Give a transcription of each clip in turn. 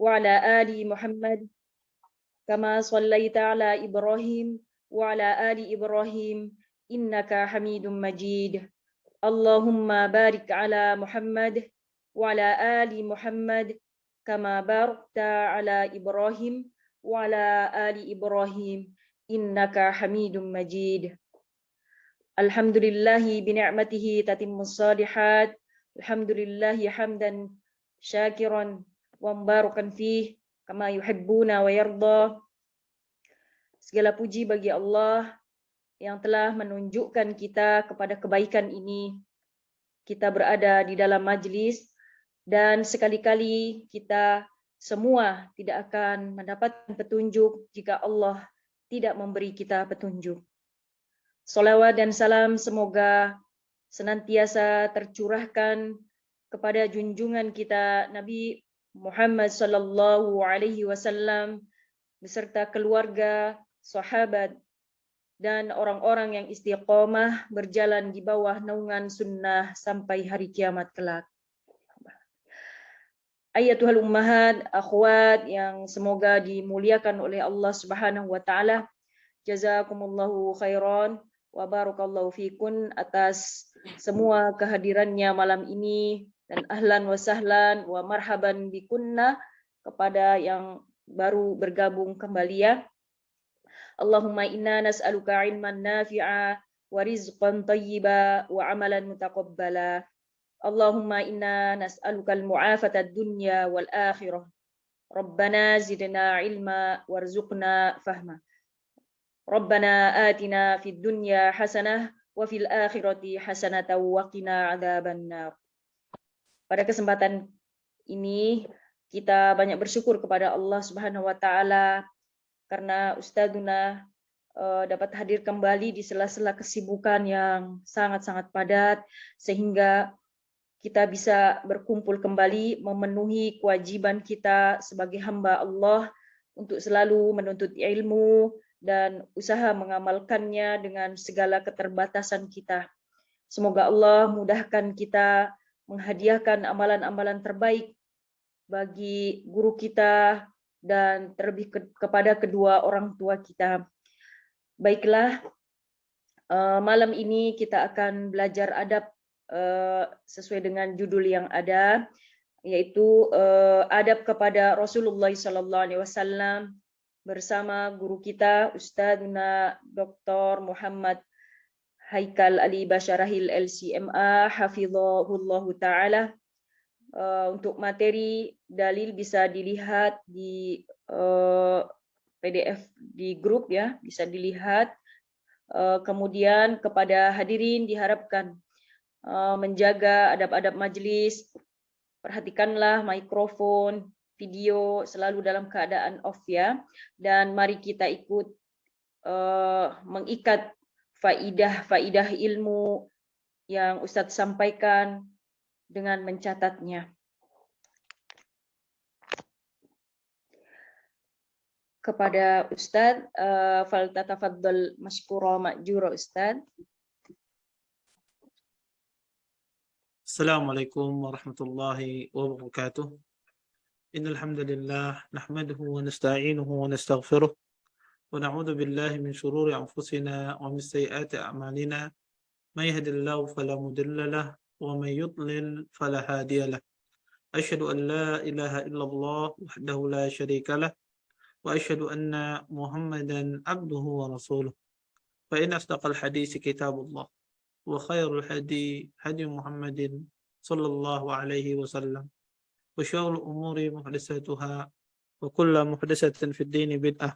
وعلى آل محمد كما صليت على إبراهيم وعلى آل إبراهيم إنك حميد مجيد اللهم بارك على محمد وعلى آل محمد كما باركت على إبراهيم وعلى آل إبراهيم إنك حميد مجيد الحمد لله بنعمته تتم الصالحات الحمد لله حمدا شاكرا ومباركا فيه kama yuhibbuna wa yarda. Segala puji bagi Allah yang telah menunjukkan kita kepada kebaikan ini. Kita berada di dalam majlis dan sekali-kali kita semua tidak akan mendapatkan petunjuk jika Allah tidak memberi kita petunjuk. Salawat dan salam semoga senantiasa tercurahkan kepada junjungan kita Nabi Muhammad sallallahu alaihi wasallam beserta keluarga, sahabat dan orang-orang yang istiqomah berjalan di bawah naungan sunnah sampai hari kiamat kelak. Ayatul ummahat, akhwat yang semoga dimuliakan oleh Allah Subhanahu wa taala. Jazakumullahu khairan wa barakallahu fikun atas semua kehadirannya malam ini. Dan ahlan wa sahlan wa marhaban bikunna kepada yang baru bergabung kembali ya. Allahumma inna nas'aluka ilman nafi'a wa rizqan tayyiba wa amalan mutaqabbala. Allahumma inna nas'aluka al-mu'afata ad-dunya wal akhirah. Rabbana zidna ilma warzuqna fahma. Rabbana atina fid dunya hasanah wa fil akhirati hasanatan wa qina adzaban nar. Pada kesempatan ini kita banyak bersyukur kepada Allah Subhanahu wa taala karena Ustadzuna dapat hadir kembali di sela-sela kesibukan yang sangat-sangat padat sehingga kita bisa berkumpul kembali memenuhi kewajiban kita sebagai hamba Allah untuk selalu menuntut ilmu dan usaha mengamalkannya dengan segala keterbatasan kita. Semoga Allah mudahkan kita menghadiahkan amalan-amalan terbaik bagi guru kita dan terlebih kepada kedua orang tua kita. Baiklah, malam ini kita akan belajar adab sesuai dengan judul yang ada, yaitu adab kepada Rasulullah SAW bersama guru kita Ustadzuna Dr. Muhammad Haikal Ali Basyarahil LCMA hafizahullahu taala. Untuk materi dalil bisa dilihat di PDF di grup ya, bisa dilihat. Kemudian kepada hadirin diharapkan menjaga adab-adab majelis, perhatikanlah mikrofon, video selalu dalam keadaan off ya, dan mari kita ikut mengikat faidah-faidah ilmu yang Ustadz sampaikan dengan mencatatnya. Kepada Ustadz, faltatafaddal mashkura ma'jura Ustadz. Assalamualaikum warahmatullahi wabarakatuh. Innal hamdalillah nahmaduhu wa nasta'inuhu wa nastaghfiruh. ونعوذ بالله من شرور أنفسنا ومن سيئات أعمالنا من يهد الله فلا مضل له ومن يضلل فلا هادي له أشهد أن لا إله إلا الله وحده لا شريك له وأشهد أن محمدا عبده ورسوله فإن أصدق الحديث كتاب الله وخير الهدي هدي محمد صلى الله عليه وسلم وشر الأمور محدثاتها وكل محدثة في الدين بدعة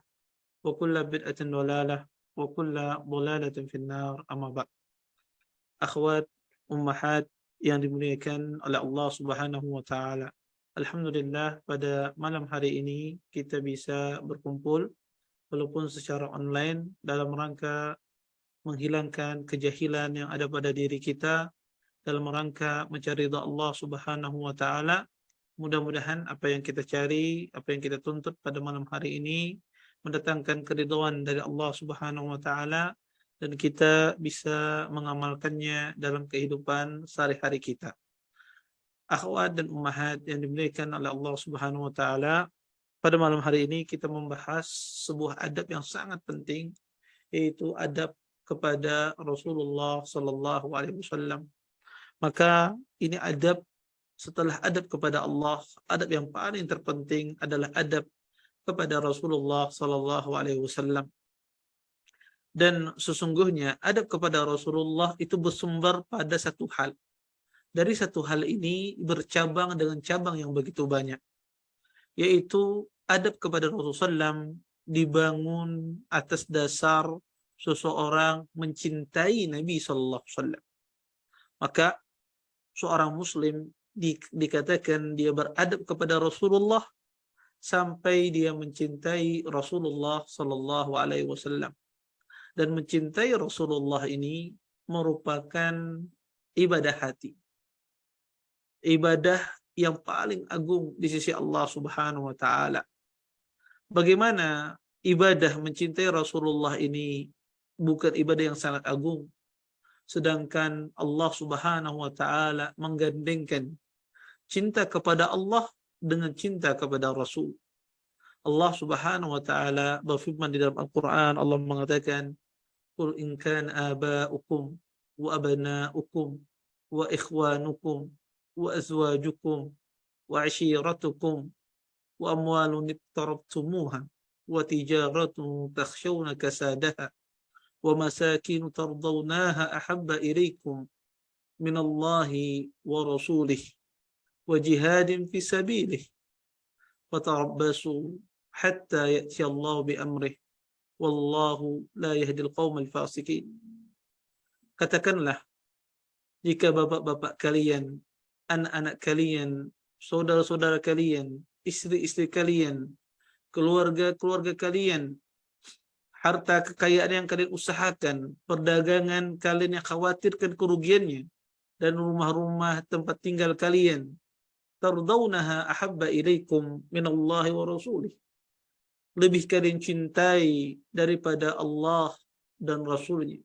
وكل بدعة ضلالة وكل ضلالة في النار أما بعد. Akhwat, ummahat yang dimuliakan oleh Allah Subhanahu wa taala. Alhamdulillah pada malam hari ini kita bisa berkumpul walaupun secara online dalam rangka menghilangkan kejahilan yang ada pada diri kita, dalam rangka mencari ridha Allah Subhanahu wa taala. Mudah-mudahan apa yang kita cari, apa yang kita tuntut pada malam hari ini mendatangkan keridhaan dari Allah Subhanahu wa taala dan kita bisa mengamalkannya dalam kehidupan sehari-hari kita. Akhwat dan ummahat yang dimuliakan oleh Allah Subhanahu wa taala, pada malam hari ini kita membahas sebuah adab yang sangat penting, yaitu adab kepada Rasulullah sallallahu alaihi wasallam. Maka ini adab setelah adab kepada Allah, adab yang paling terpenting adalah adab kepada Rasulullah sallallahu alaihi wasallam. Dan sesungguhnya adab kepada Rasulullah itu bersumber pada satu hal. Dari satu hal ini bercabang dengan cabang yang begitu banyak, yaitu adab kepada Rasulullah SAW dibangun atas dasar seseorang mencintai Nabi Sallallahu Alaihi Wasallam. Maka seorang Muslim dikatakan dia beradab kepada Rasulullah sampai dia mencintai Rasulullah Sallallahu Alaihi Wasallam. Dan mencintai Rasulullah ini merupakan ibadah hati, ibadah yang paling agung di sisi Allah Subhanahu wa taala. Bagaimana ibadah mencintai Rasulullah ini bukan ibadah yang sangat agung, sedangkan Allah Subhanahu wa taala menggandengkan cinta kepada Allah dengan cinta kepada Rasul. Allah Subhanahu wa taala berfirman di dalam Al-Qur'an, Allah mengatakan, "Qul in kana aba'ukum wa abna'ukum wa ikhwanukum wa azwajukum wa 'ashiratukum wa amwalun iqtarabtumuha wa tijaratun takhshawna kasadaha wa masakin tardawnaha ahabba ilaykum min Allahi wa rasulih wa jihadin fi sabilih fatarabbasu hatta ya'ti Allah bi amrih wallahu la yahdil qaumal fasikin." Katakanlah, jika bapak-bapak kalian, anak-anak kalian, saudara-saudara kalian, istri-istri kalian, keluarga-keluarga kalian, harta kekayaan yang kalian usahakan, perdagangan kalian yang khawatirkan kerugiannya, dan rumah-rumah tempat tinggal kalian, tardawnaha ahabba ilaikum minallahi wa rasulih, lebih kalian cintai daripada Allah dan Rasulnya,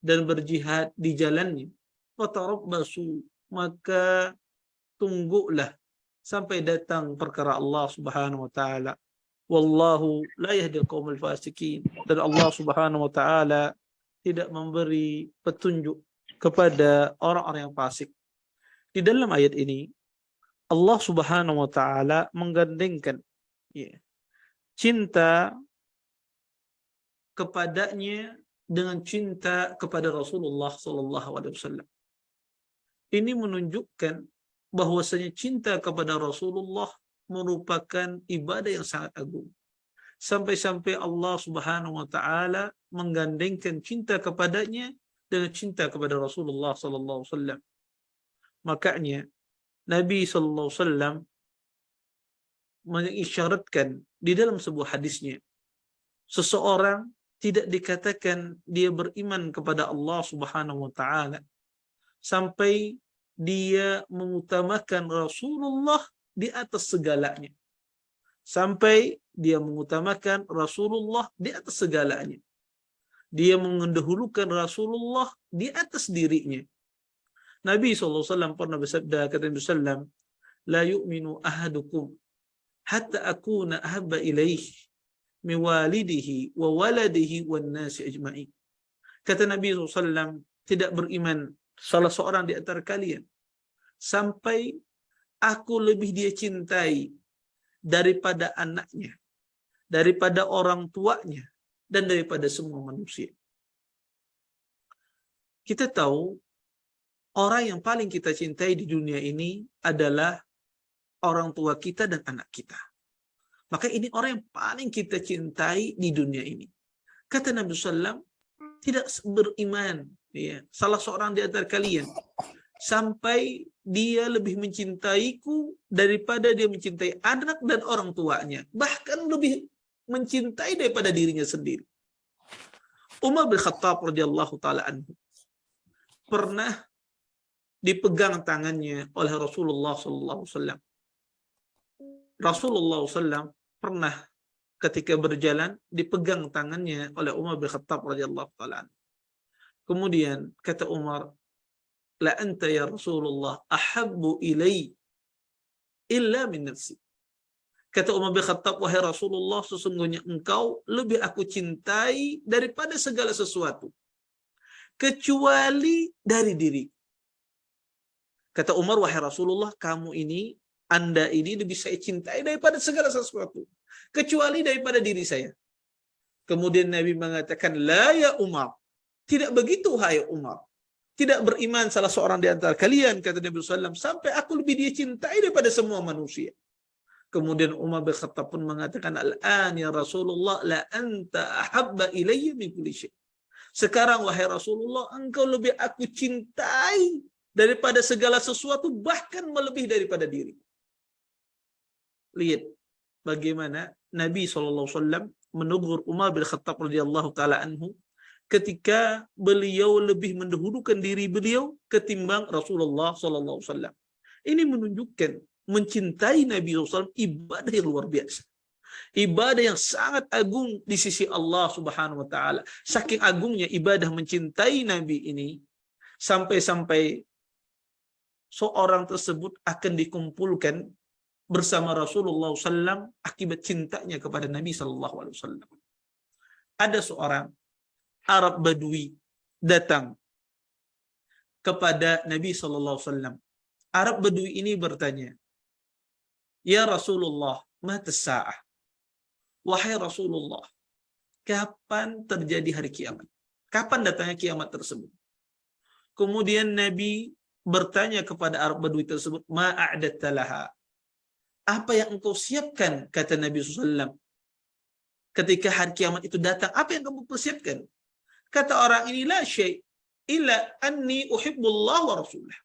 dan berjihad di jalannya, fatarabbasu, maka tunggulah sampai datang perkara Allah Subhanahu wa taala. Wallahu la yahdil qaumul fasikin, dan Allah Subhanahu wa taala tidak memberi petunjuk kepada orang-orang yang fasik. Di dalam ayat ini Allah Subhanahu wa taala menggandengkan cinta kepadanya dengan cinta kepada Rasulullah sallallahu alaihi wasallam. Ini menunjukkan bahwasanya cinta kepada Rasulullah merupakan ibadah yang sangat agung. Sampai-sampai Allah Subhanahu wa taala menggandengkan cinta kepadanya dengan cinta kepada Rasulullah sallallahu alaihi wasallam. Makanya Nabi sallallahu alaihi wasallam mengisyaratkan di dalam sebuah hadisnya, seseorang tidak dikatakan dia beriman kepada Allah Subhanahu wa taala sampai dia mengutamakan Rasulullah di atas segalanya. Sampai dia mengutamakan Rasulullah di atas segalanya. Dia mendahulukan Rasulullah di atas dirinya. Nabi SAW pernah bersabda, kata Nabi SAW, "La yu'minu ahadukum hatta akuna ahabba ilaihi min walidihi wa waladihi wan nasi ajma'in." Kata Nabi SAW, tidak beriman salah seorang di antara kalian sampai aku lebih dia cintai daripada anaknya, daripada orang tuanya, dan daripada semua manusia. Kita tahu orang yang paling kita cintai di dunia ini adalah orang tua kita dan anak kita. Maka ini orang yang paling kita cintai di dunia ini. Kata Nabi SAW, tidak beriman salah seorang di antara kalian sampai dia lebih mencintaiku daripada dia mencintai anak dan orang tuanya, bahkan lebih mencintai daripada dirinya sendiri. Umar bin Khattab radhiyallahu taala anhu pernah dipegang tangannya oleh Rasulullah sallallahu alaihi wasallam. Rasulullah SAW pernah ketika berjalan dipegang tangannya oleh Umar bin Khattab radhiyallahu taala anhu. Kemudian kata Umar, la anta ya Rasulullah ahabbu ilai illa min nafsi. Kata Umar bin Khattab, wahai Rasulullah, sesungguhnya engkau lebih aku cintai daripada segala sesuatu, kecuali dari diri. Kata Umar, wahai Rasulullah, Anda ini lebih saya cintai daripada segala sesuatu, kecuali daripada diri saya. Kemudian Nabi mengatakan, la ya Umar, tidak begitu hai Umar. Tidak beriman salah seorang di antara kalian, kata Nabi SAW, sampai aku lebih dia cintai daripada semua manusia. Kemudian Umar bin Khattab pun mengatakan, al-an ya Rasulullah, la anta ahabba ilayya min kulli syai. Sekarang wahai Rasulullah, engkau lebih aku cintai daripada segala sesuatu, bahkan melebihi daripada diri. Lihat bagaimana Nabi SAW menegur Umar bin Khattab radhiyallahu taala anhu ketika beliau lebih mendahulukan diri beliau ketimbang Rasulullah SAW. Ini menunjukkan mencintai Nabi SAW ibadah yang luar biasa. Ibadah yang sangat agung di sisi Allah Subhanahu wa taala. Saking agungnya ibadah mencintai Nabi ini, sampai-sampai seorang tersebut akan dikumpulkan bersama Rasulullah SAW akibat cintanya kepada Nabi SAW. Ada seorang Arab Badui datang kepada Nabi SAW. Arab Badui ini bertanya, ya Rasulullah, mata sa'ah. Wahai Rasulullah, kapan terjadi hari kiamat? Kapan datangnya kiamat tersebut? Kemudian Nabi bertanya kepada Arab Badui tersebut, ma'a'adatta laha. Apa yang engkau siapkan? Kata Nabi SAW. Ketika hari kiamat itu datang, apa yang kamu persiapkan? Kata orang ini, la syai' illa anni uhibbullah wa rasulah.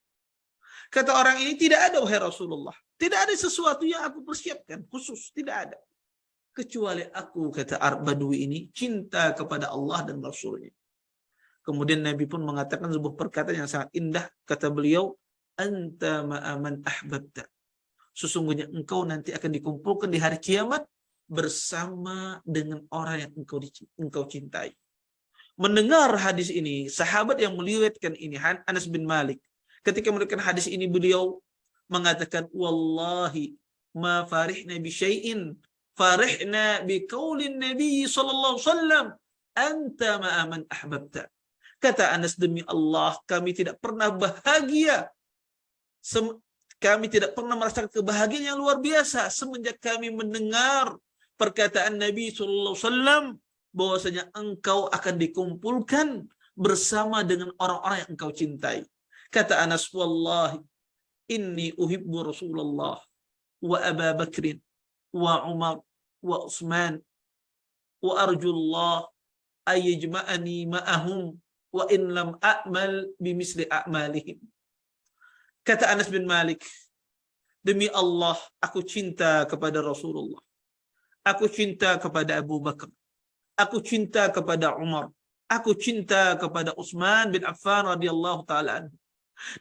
Kata orang ini, tidak ada wahai Rasulullah. Tidak ada sesuatu yang aku persiapkan khusus, tidak ada. Kecuali aku, kata Arab Badui ini, cinta kepada Allah dan Rasulnya. Kemudian Nabi pun mengatakan sebuah perkataan yang sangat indah. Kata beliau, anta ma'aman ahbabta. Sesungguhnya engkau nanti akan dikumpulkan di hari kiamat bersama dengan orang yang engkau cintai. Mendengar hadis ini, sahabat yang meriwayatkan ini, Anas bin Malik, ketika meriwayatkan hadis ini, beliau mengatakan, wallahi ma farihna bi syai'in farihna bi qaulin Nabi sallallahu alaihi wasallam anta ma'a man ahbabta. Kata Anas, demi Allah, kami tidak pernah bahagia, kami tidak pernah merasakan kebahagiaan yang luar biasa semenjak kami mendengar perkataan Nabi sallallahu alaihi wasallam bahwasanya engkau akan dikumpulkan bersama dengan orang-orang yang engkau cintai. Kata Anas, wallahi inni uhibbu Rasulullah wa Abu Bakrin wa Umar wa Utsman wa arjullah ayyajma'ani ma'ahum wa in lam a'mal bimisli a'malihim. Kata Anas bin Malik, demi Allah, aku cinta kepada Rasulullah. Aku cinta kepada Abu Bakar. Aku cinta kepada Umar. Aku cinta kepada Utsman bin Affan radhiyallahu taala anhu.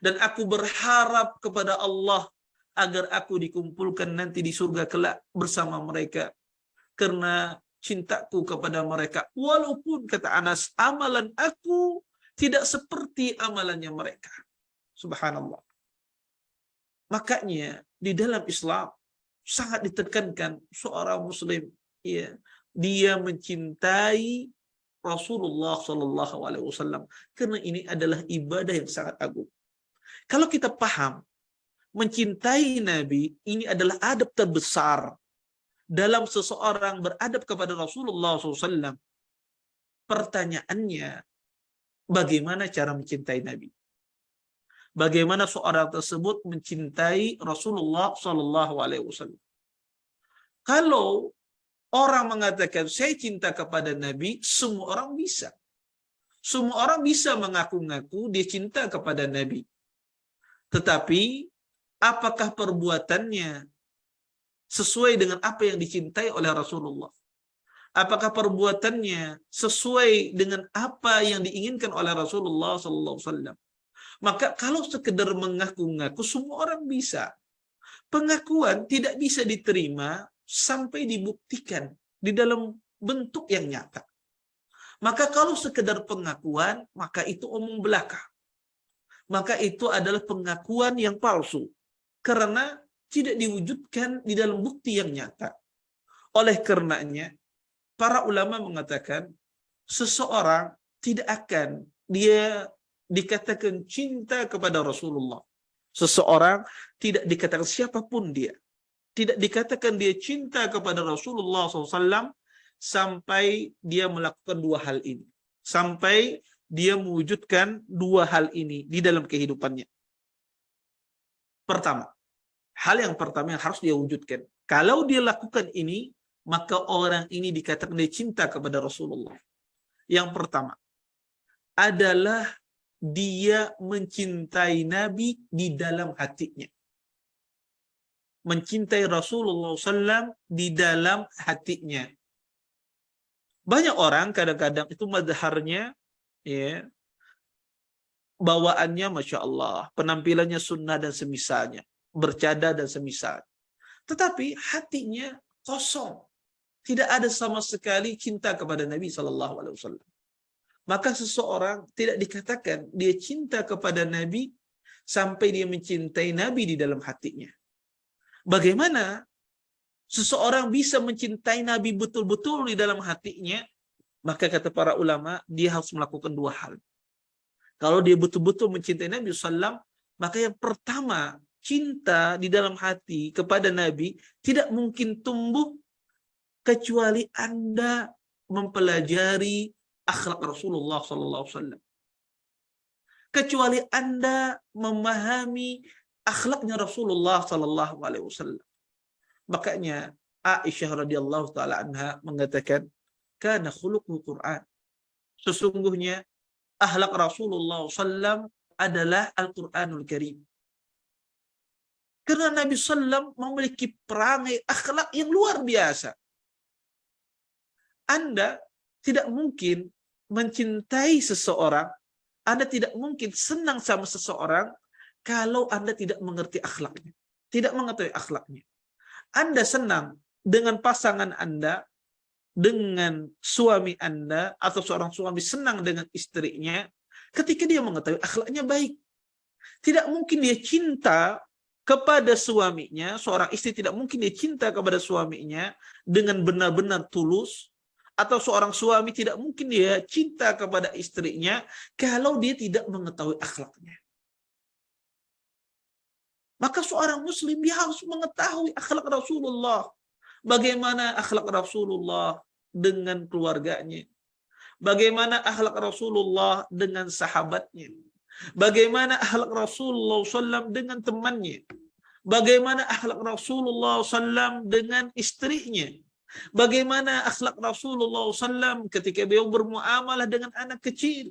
Dan aku berharap kepada Allah agar aku dikumpulkan nanti di surga kelak bersama mereka karena cintaku kepada mereka. Walaupun, kata Anas, amalan aku tidak seperti amalannya mereka. Subhanallah. Makanya di dalam Islam sangat ditekankan seorang muslim, ya, dia mencintai Rasulullah Shallallahu Alaihi Wasallam karena ini adalah ibadah yang sangat agung. Kalau kita paham mencintai Nabi ini adalah adab terbesar dalam seseorang beradab kepada Rasulullah SAW, pertanyaannya, bagaimana cara mencintai Nabi? Bagaimana seorang tersebut mencintai Rasulullah SAW? Kalau orang mengatakan saya cinta kepada Nabi, semua orang bisa. Semua orang bisa mengaku-ngaku dia cinta kepada Nabi. Tetapi apakah perbuatannya sesuai dengan apa yang dicintai oleh Rasulullah? Apakah perbuatannya sesuai dengan apa yang diinginkan oleh Rasulullah SAW? Maka kalau sekedar mengaku-ngaku, semua orang bisa. Pengakuan tidak bisa diterima sampai dibuktikan di dalam bentuk yang nyata. Maka kalau sekedar pengakuan, maka itu omong belaka. maka itu adalah pengakuan yang palsu karena tidak diwujudkan di dalam bukti yang nyata. Oleh karenanya, para ulama mengatakan seseorang tidak akan dia dikatakan cinta kepada Rasulullah. Seseorang tidak dikatakan siapapun dia, tidak dikatakan dia cinta kepada Rasulullah SAW sampai dia melakukan dua hal ini. Sampai dia mewujudkan dua hal ini di dalam kehidupannya. Pertama, hal yang pertama yang harus dia wujudkan. Kalau dia lakukan ini, maka orang ini dikatakan dia cinta kepada Rasulullah. Yang pertama adalah dia mencintai Nabi di dalam hatinya. Mencintai Rasulullah SAW di dalam hatinya. Banyak orang kadang-kadang itu madharnya, ya, bawaannya Masya Allah, penampilannya sunnah dan semisalnya, bercada dan semisalnya. Tetapi hatinya kosong. Tidak ada sama sekali cinta kepada Nabi SAW. Maka seseorang tidak dikatakan dia cinta kepada Nabi sampai dia mencintai Nabi di dalam hatinya. Bagaimana seseorang bisa mencintai Nabi betul-betul di dalam hatinya? Maka kata para ulama, dia harus melakukan dua hal. Kalau dia betul-betul mencintai Nabi SAW, maka yang pertama, cinta di dalam hati kepada Nabi tidak mungkin tumbuh kecuali Anda mempelajari akhlak Rasulullah SAW. Kecuali Anda memahami akhlaknya Rasulullah SAW. Makanya Aisyah radhiyallahu taala anha mengatakan, kana khuluqul Quran. Sesungguhnya akhlak Rasulullah SAW adalah Al-Quranul Karim. Karena Nabi SAW memiliki perangai akhlak yang luar biasa. Anda tidak mungkin mencintai seseorang, Anda tidak mungkin senang sama seseorang kalau Anda tidak mengerti akhlaknya, tidak mengetahui akhlaknya. Anda senang dengan pasangan Anda, dengan suami Anda, atau seorang suami senang dengan istrinya ketika dia mengetahui akhlaknya baik. Tidak mungkin dia cinta kepada suaminya, seorang istri tidak mungkin dia cinta kepada suaminya dengan benar-benar tulus, atau seorang suami tidak mungkin dia cinta kepada istrinya kalau dia tidak mengetahui akhlaknya. Maka seorang muslim dia harus mengetahui akhlak Rasulullah. Bagaimana akhlak Rasulullah dengan keluarganya? Bagaimana akhlak Rasulullah dengan sahabatnya? Bagaimana akhlak Rasulullah SAW dengan temannya? Bagaimana akhlak Rasulullah SAW dengan istrinya? Bagaimana akhlak Rasulullah SAW ketika beliau bermuamalah dengan anak kecil?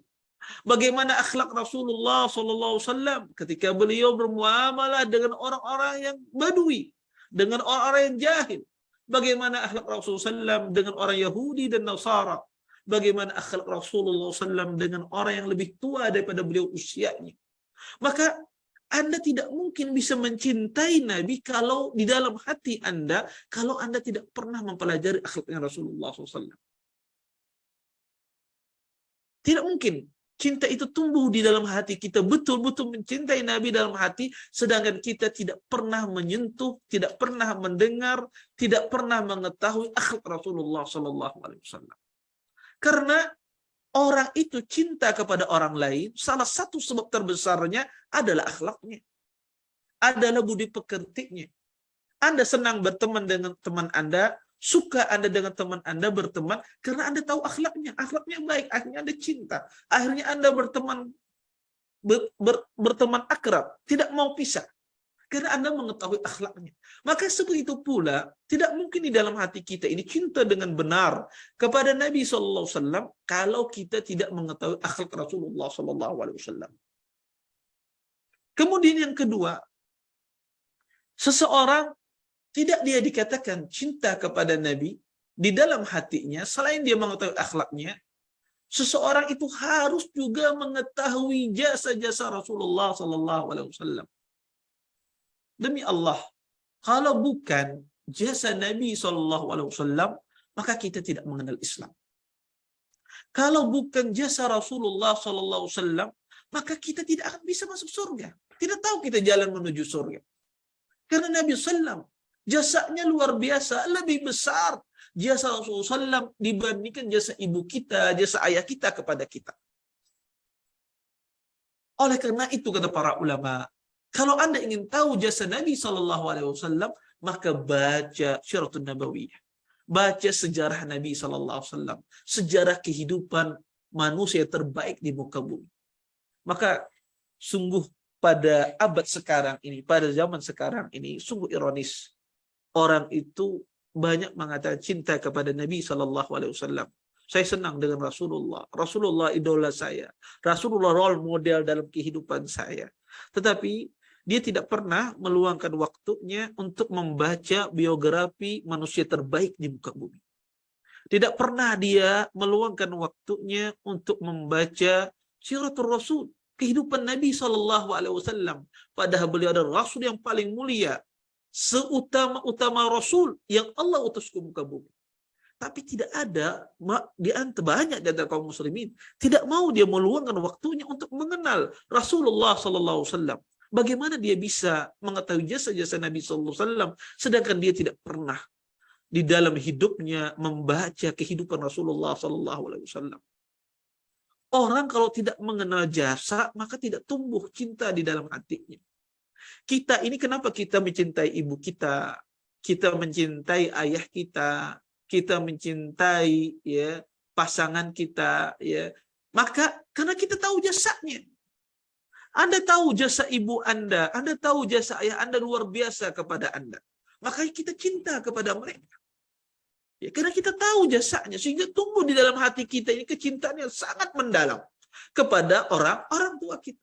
Bagaimana akhlak Rasulullah SAW ketika beliau bermuamalah dengan orang-orang yang badui, dengan orang-orang yang jahil? Bagaimana akhlak Rasulullah SAW dengan orang Yahudi dan Nasara? Bagaimana akhlak Rasulullah SAW dengan orang yang lebih tua daripada beliau usianya? Maka Anda tidak mungkin bisa mencintai Nabi kalau di dalam hati Anda, kalau Anda tidak pernah mempelajari akhlaknya Rasulullah SAW. Tidak mungkin cinta itu tumbuh di dalam hati kita, betul-betul mencintai Nabi dalam hati, sedangkan kita tidak pernah menyentuh, tidak pernah mendengar, tidak pernah mengetahui akhlak Rasulullah SAW. Karena orang itu cinta kepada orang lain, salah satu sebab terbesarnya adalah akhlaknya, adalah budi pekertinya. Anda senang berteman dengan teman Anda, suka Anda dengan teman Anda berteman karena Anda tahu akhlaknya baik, akhirnya Anda cinta, akhirnya Anda berteman akrab, tidak mau pisah karena Anda mengetahui akhlaknya. Maka seperti itu pula, tidak mungkin di dalam hati kita ini cinta dengan benar kepada Nabi SAW kalau kita tidak mengetahui akhlak Rasulullah SAW. Kemudian yang kedua, seseorang tidak dia dikatakan cinta kepada Nabi di dalam hatinya selain dia mengetahui akhlaknya. Seseorang itu harus juga mengetahui jasa-jasa Rasulullah SAW. Demi Allah, kalau bukan jasa Nabi SAW, maka kita tidak mengenal Islam. Kalau bukan jasa Rasulullah SAW, maka kita tidak akan bisa masuk surga. Tidak tahu kita jalan menuju surga. Karena Nabi SAW jasanya luar biasa, lebih besar jasa Rasulullah SAW dibandingkan jasa ibu kita, jasa ayah kita kepada kita. Oleh karena itu kata para ulama, kalau Anda ingin tahu jasa Nabi SAW, maka baca Syiratun Nabawiyah. Baca sejarah Nabi SAW, sejarah kehidupan manusia terbaik di muka bumi. Maka sungguh pada abad sekarang ini, pada zaman sekarang ini, sungguh ironis. Orang itu banyak mengatakan cinta kepada Nabi SAW. Saya senang dengan Rasulullah. Rasulullah idola saya. Rasulullah role model dalam kehidupan saya. Tetapi dia tidak pernah meluangkan waktunya untuk membaca biografi manusia terbaik di muka bumi. Tidak pernah dia meluangkan waktunya untuk membaca Siratul Rasul, kehidupan Nabi SAW. Padahal beliau adalah Rasul yang paling mulia, seutama-utama Rasul yang Allah utus ke muka bumi. Tapi tidak ada banyak di antara kaum muslimin tidak mau dia meluangkan waktunya untuk mengenal Rasulullah SAW. Bagaimana dia bisa mengetahui jasa-jasa Nabi SAW sedangkan dia tidak pernah di dalam hidupnya membaca kehidupan Rasulullah SAW. Orang kalau tidak mengenal jasa maka tidak tumbuh cinta di dalam hatinya. Kita ini kenapa kita mencintai ibu kita, kita mencintai ayah kita mencintai ya pasangan kita ya. Maka karena kita tahu jasanya. Anda tahu jasa ibu Anda tahu jasa ayah Anda luar biasa kepada Anda. Maka kita cinta kepada mereka. Ya, karena kita tahu jasanya sehingga tumbuh di dalam hati kita ini kecintaan yang sangat mendalam kepada orang tua kita.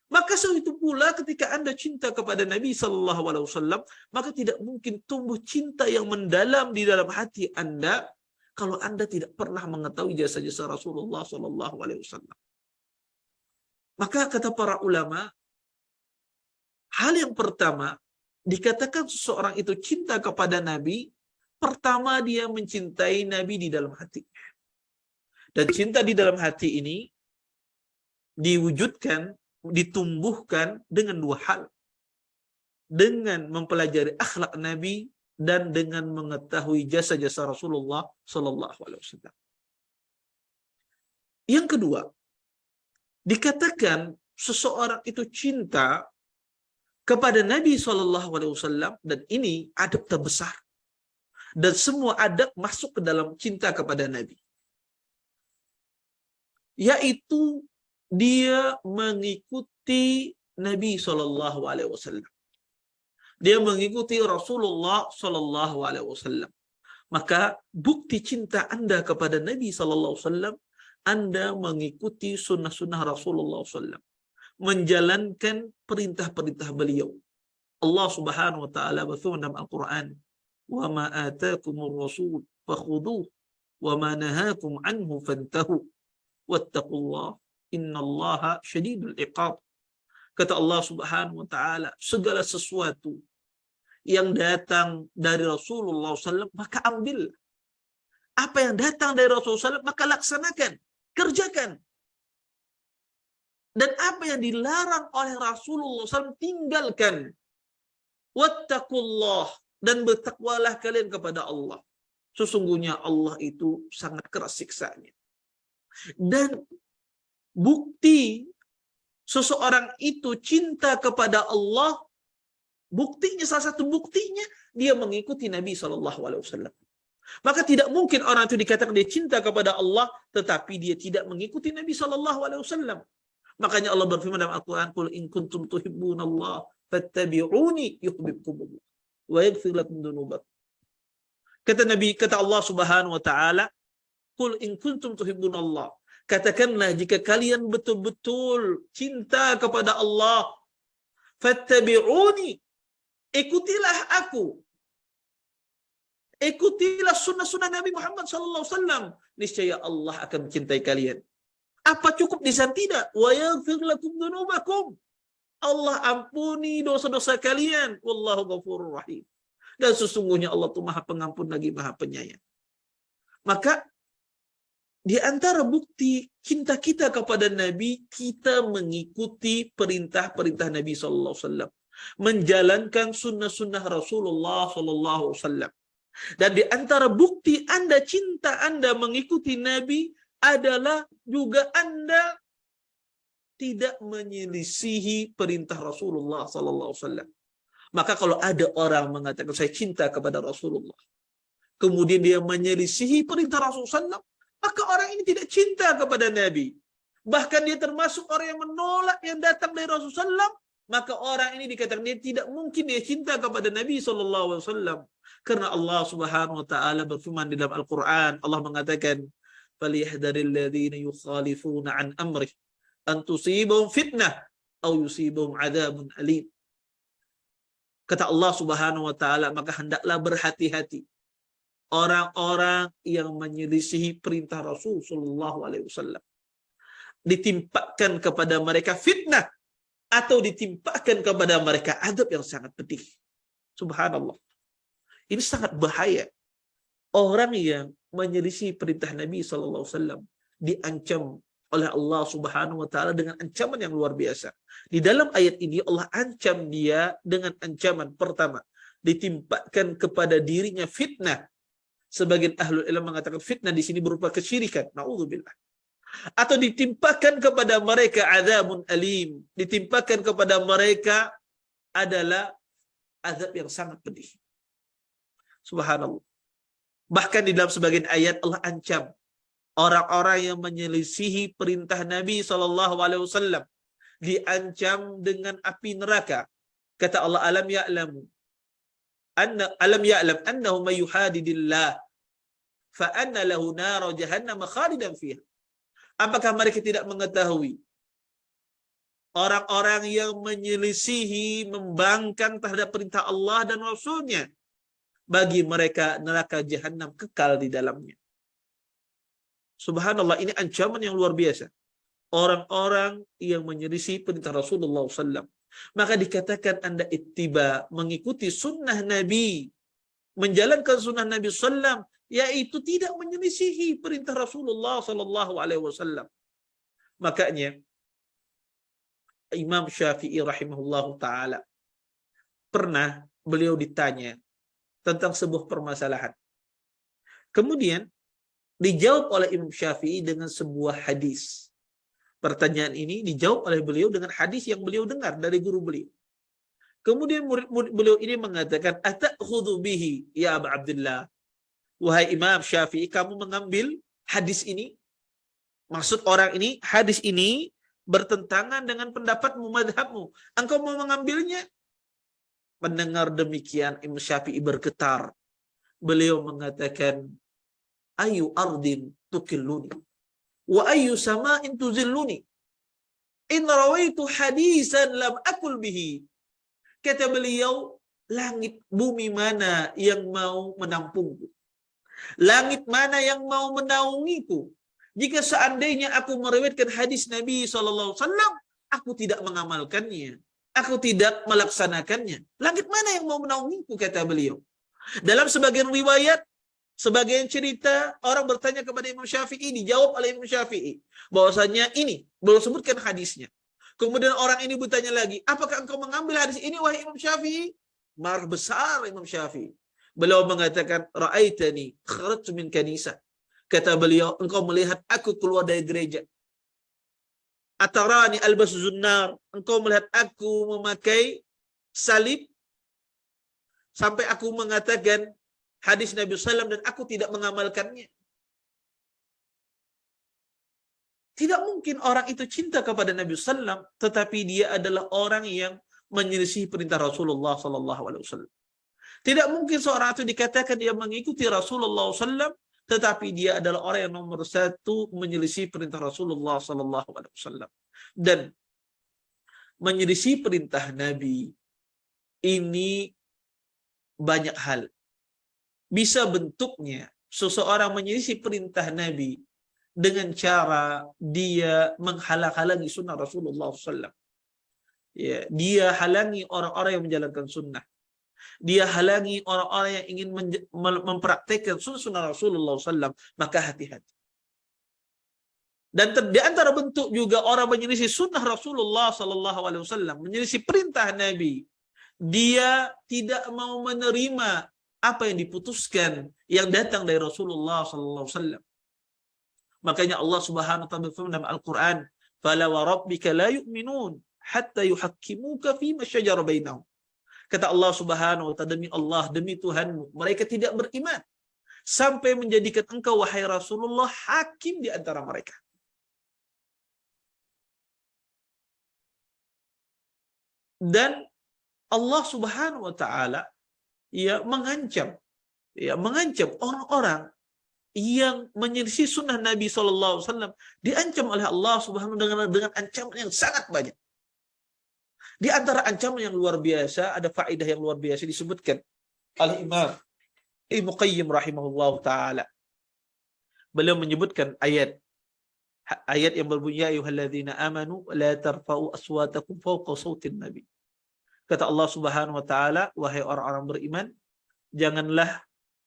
Maka itu pula ketika Anda cinta kepada Nabi SAW, maka tidak mungkin tumbuh cinta yang mendalam di dalam hati Anda kalau Anda tidak pernah mengetahui jasa-jasa Rasulullah SAW. Maka kata para ulama, hal yang pertama dikatakan seseorang itu cinta kepada Nabi, pertama dia mencintai Nabi di dalam hatinya. Dan cinta di dalam hati ini diwujudkan, ditumbuhkan dengan dua hal. Dengan mempelajari akhlak Nabi dan dengan mengetahui jasa-jasa Rasulullah SAW. Yang kedua, dikatakan seseorang itu cinta kepada Nabi SAW dan ini adab terbesar. Dan semua adab masuk ke dalam cinta kepada Nabi. Yaitu dia mengikuti Nabi SAW. Dia mengikuti Rasulullah SAW. Maka bukti cinta Anda kepada Nabi SAW, Anda mengikuti sunnah-sunnah Rasulullah SAW. Menjalankan perintah-perintah beliau. Allah Subhanahu wa taala berfirman dalam Al-Qur'an, "Wa ma ataakumur rasul fakhudhuhu wa ma nahakum anhu fantahu wattaqullah innallaha syadidul iqab." Kata Allah Subhanahu wa taala, segala sesuatu yang datang dari Rasulullah SAW maka ambil. Apa yang datang dari Rasulullah SAW maka laksanakan, kerjakan. Dan apa yang dilarang oleh Rasulullah SAW tinggalkan. Wattaqullah, dan bertakwalah kalian kepada Allah. Sesungguhnya Allah itu sangat keras siksanya. Dan bukti seseorang itu cinta kepada Allah, buktinya, salah satu buktinya dia mengikuti Nabi SAW. Maka tidak mungkin orang itu dikatakan dia cinta kepada Allah tetapi dia tidak mengikuti Nabi SAW. Makanya Allah berfirman dalam Al-Quran, "Qul in kuntum tuhibbunallah fattabi'uni yuhibbukumullah wa yaghfir lakum dzunubakum." Kata Nabi, kata Allah Subhanahu wa taala, "Qul in kuntum tuhibbunallah." Katakanlah jika kalian betul-betul cinta kepada Allah, fattabi'uni, ikutilah aku. Ikutilah sunnah-sunnah Nabi Muhammad SAW. Niscaya Allah akan mencintai kalian. Apa cukup di sana? Tidak. Wa yaghfir lakum dzunubakum. Allah ampuni dosa-dosa kalian. Wallahu ghafurur rahim. Dan sesungguhnya Allah itu Maha Pengampun lagi Maha Penyayang. Maka Di antara bukti cinta kita kepada Nabi, kita mengikuti perintah-perintah Nabi Sallallahu Alaihi Wasallam, menjalankan sunnah-sunnah Rasulullah Sallallahu Alaihi Wasallam. Dan di antara bukti Anda cinta Anda mengikuti Nabi adalah juga Anda tidak menyelisihi perintah Rasulullah Sallallahu Alaihi Wasallam. Maka kalau ada orang mengatakan saya cinta kepada Rasulullah, kemudian dia menyelisihi perintah Rasulullah SAW, maka orang ini tidak cinta kepada Nabi. Bahkan dia termasuk orang yang menolak yang datang dari Rasulullah SAW, maka orang ini dikatakan dia tidak mungkin dia cinta kepada Nabi SAW. Karena Allah Subhanahu Wa Taala berfirman di dalam Al-Quran, Allah mengatakan, فَلْيَحْذَرِ الَّذِينَ يُخَالِفُونَ عَنْ أَمْرِهِ أَنْ تُصِيبَهُمْ فِتْنَةٌ أَوْ يُصِيبَهُمْ عَذَابٌ أَلِيمٌ. Kata Allah Subhanahu Wa Taala, maka hendaklah berhati-hati orang-orang yang menyelisihi perintah Rasul Sallallahu Alaihi Wasallam, ditimpakan kepada mereka fitnah atau ditimpakan kepada mereka azab yang sangat pedih. Subhanallah. Ini sangat bahaya. Orang yang menyelisih perintah Nabi Sallallahu Alaihi Wasallam diancam oleh Allah Subhanahu Wa Taala dengan ancaman yang luar biasa. Di dalam ayat ini Allah ancam dia dengan ancaman pertama, ditimpakan kepada dirinya fitnah. Sebagian ahlul ilmu mengatakan fitnah di sini berupa kesyirikan. Na'udzubillah. Atau ditimpakan kepada mereka azabun alim. Ditimpakan kepada mereka adalah azab yang sangat pedih. Subhanallah. Bahkan di dalam sebagian ayat Allah ancam orang-orang yang menyelisihi perintah Nabi SAW diancam dengan api neraka. Kata Allah, alam ya'lamu annahu may yuhadidillah fa anna lahu nar jahannam khalidan fiha. Apakah mereka tidak mengetahui orang-orang yang menyelisihi, membangkang terhadap perintah Allah dan Rasulnya, bagi mereka neraka jahanam kekal di dalamnya. Subhanallah, ini ancaman yang luar biasa. Orang-orang yang menyelisih perintah Rasulullah SAW. Maka dikatakan Anda ittiba, mengikuti sunnah Nabi, menjalankan sunnah Nabi SAW, yaitu tidak menyelisihi perintah Rasulullah SAW. Makanya Imam Syafi'i rahimahullahu ta'ala, pernah beliau ditanya tentang sebuah permasalahan. Kemudian dijawab oleh Imam Syafi'i dengan sebuah hadis. Pertanyaan ini dijawab oleh beliau dengan hadis yang beliau dengar dari guru beliau. Kemudian murid-murid beliau ini mengatakan, "Atakhudhu bihi ya Abu Abdullah?" Wahai Imam Syafi'i, kamu mengambil hadis ini? Maksud orang ini, hadis ini bertentangan dengan pendapatmu, madhabmu. Engkau mau mengambilnya? Mendengar demikian, Imam Syafi'i bergetar. Beliau mengatakan, "Ayu ardin tukilluni wa ayu sama'in tuzilluni. In rawaitu hadisan lam akul bihi." Kata beliau, langit bumi mana yang mau menampungku? Langit mana yang mau menaungiku? Jika seandainya aku meriwayatkan hadis Nabi SAW, aku tidak mengamalkannya, aku tidak melaksanakannya. Langit mana yang mau menaungiku, kata beliau. Dalam sebagian riwayat, sebagian cerita, orang bertanya kepada Imam Syafi'i, dijawab oleh Imam Syafi'i bahwasanya ini, belum sebutkan hadisnya. Kemudian orang ini bertanya lagi, apakah engkau mengambil hadis ini, wahai Imam Syafi'i? Marah besar Imam Syafi'i. Beliau mengatakan, ra'aitani kharajtu min kanisa. Kata beliau, engkau melihat aku keluar dari gereja. Atarani albasu zunnar. Engkau melihat aku memakai salib. Sampai aku mengatakan hadis Nabi SAW dan aku tidak mengamalkannya. Tidak mungkin orang itu cinta kepada Nabi SAW, tetapi dia adalah orang yang menyelisih perintah Rasulullah SAW. Tidak mungkin seorang itu dikatakan dia mengikuti Rasulullah SAW, tetapi dia adalah orang yang nomor satu menyelisih perintah Rasulullah SAW. Dan menyelisih perintah Nabi ini banyak hal. Bisa bentuknya seseorang menyelisih perintah Nabi dengan cara dia menghalang-halangi sunnah Rasulullah SAW. Ya, dia halangi orang-orang yang menjalankan sunnah. Dia halangi orang-orang yang ingin mempraktekkan sunnah Rasulullah SAW. Maka hati-hati. Dan di antara bentuk juga orang menyelisih sunnah Rasulullah sallallahu alaihi wasallam, menyelisih perintah Nabi. Dia tidak mau menerima apa yang diputuskan yang datang dari Rasulullah sallallahu alaihi wasallam. Makanya Allah Subhanahu wa taala berfirman dalam Al-Qur'an, "Fala wa rabbika la yu'minun hatta yuhakkimuka fi ma syajara bainahum." Kata Allah Subhanahu wa taala, demi Allah, demi Tuhanmu, mereka tidak beriman sampai menjadikan engkau wahai Rasulullah hakim di antara mereka. Dan Allah Subhanahu wa taala mengancam orang-orang yang menyelisih sunnah Nabi sallallahu alaihi wasallam, diancam oleh Allah Subhanahu wa taala dengan ancaman yang sangat banyak. Di antara ancaman yang luar biasa, ada faedah yang luar biasa disebutkan oleh Imam Ibnu Qayyim rahimahullah taala. Beliau menyebutkan ayat yang berbunyi, ya ayyuhalladzina amanu la tarfa'u aswatakum fawqa sautin nabi. Kata Allah Subhanahu wa taala, wahai orang-orang beriman, janganlah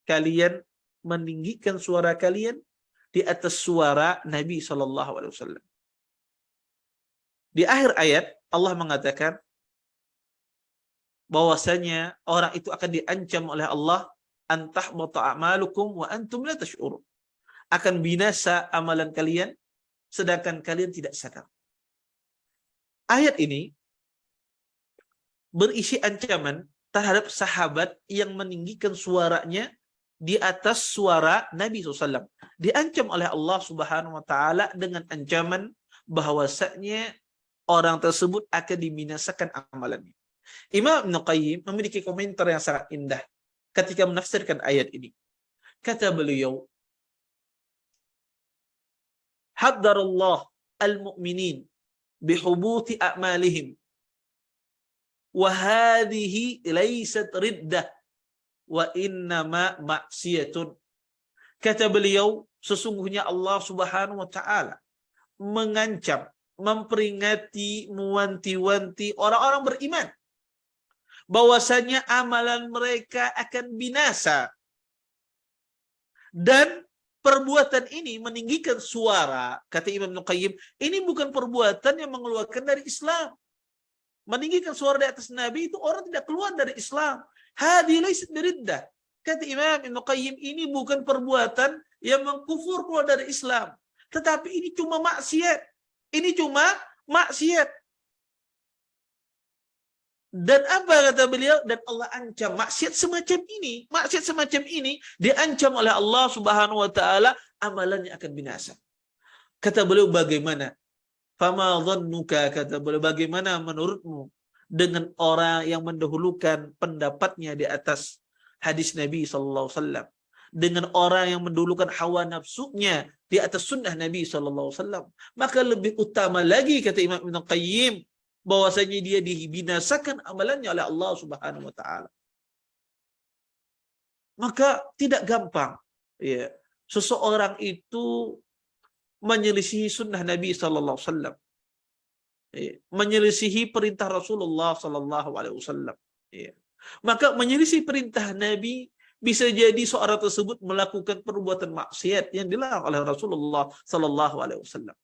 kalian meninggikan suara kalian di atas suara Nabi sallallahu alaihi wasallam. Di akhir ayat Allah mengatakan bahwasanya orang itu akan diancam oleh Allah, antahbata a'malukum wa antum la tash'urun. Akan binasa amalan kalian sedangkan kalian tidak sadar. Ayat ini berisi ancaman terhadap sahabat yang meninggikan suaranya di atas suara Nabi SAW. Diancam oleh Allah Subhanahu wa taala dengan ancaman bahwasanya orang tersebut akan dibinasakan amalannya. Imam Ibnu Qayyim memiliki komentar yang sangat indah ketika menafsirkan ayat ini. Kata beliau, haddarallah al-mu'minin bihubuti a'malihim wa hadhihi laysat riddah wa innama maksiyatun. Kata beliau, sesungguhnya Allah Subhanahu wa taala mengancam, memperingati, mewanti-wanti orang-orang beriman bahwasanya amalan mereka akan binasa. Dan perbuatan ini meninggikan suara, kata Imam Ibnu Qayyim, ini bukan perbuatan yang mengeluarkan dari Islam. Meninggikan suara di atas Nabi itu orang tidak keluar dari Islam. Hadi laysat biriddah. Kata Imam Ibnu Qayyim, ini bukan perbuatan yang mengkufur keluar dari Islam, tetapi ini cuma maksiat. Ini cuma maksiat. Dan apa kata beliau? Dan Allah ancam maksiat semacam ini diancam oleh Allah Subhanahu wa taala, amalannya akan binasa. Kata beliau, bagaimana? Fama dhannuka, kata beliau, bagaimana menurutmu dengan orang yang mendahulukan pendapatnya di atas hadis Nabi sallallahu alaihi wasallam, dengan orang yang mendahulukan hawa nafsunya di atas sunnah Nabi sallallahu alaihi wasallam? Maka lebih utama lagi, kata Imam Ibnu Qayyim, bahwasanya dia dibinasakan amalannya oleh Allah Subhanahu wa taala. Maka tidak gampang seseorang itu menyelisihi sunnah Nabi sallallahu alaihi wasallam, menyelisihi perintah Rasulullah sallallahu alaihi wasallam. Maka menyelisih perintah Nabi bisa jadi seorang tersebut melakukan perbuatan maksiat yang dilarang oleh Rasulullah sallallahu alaihi wasallam.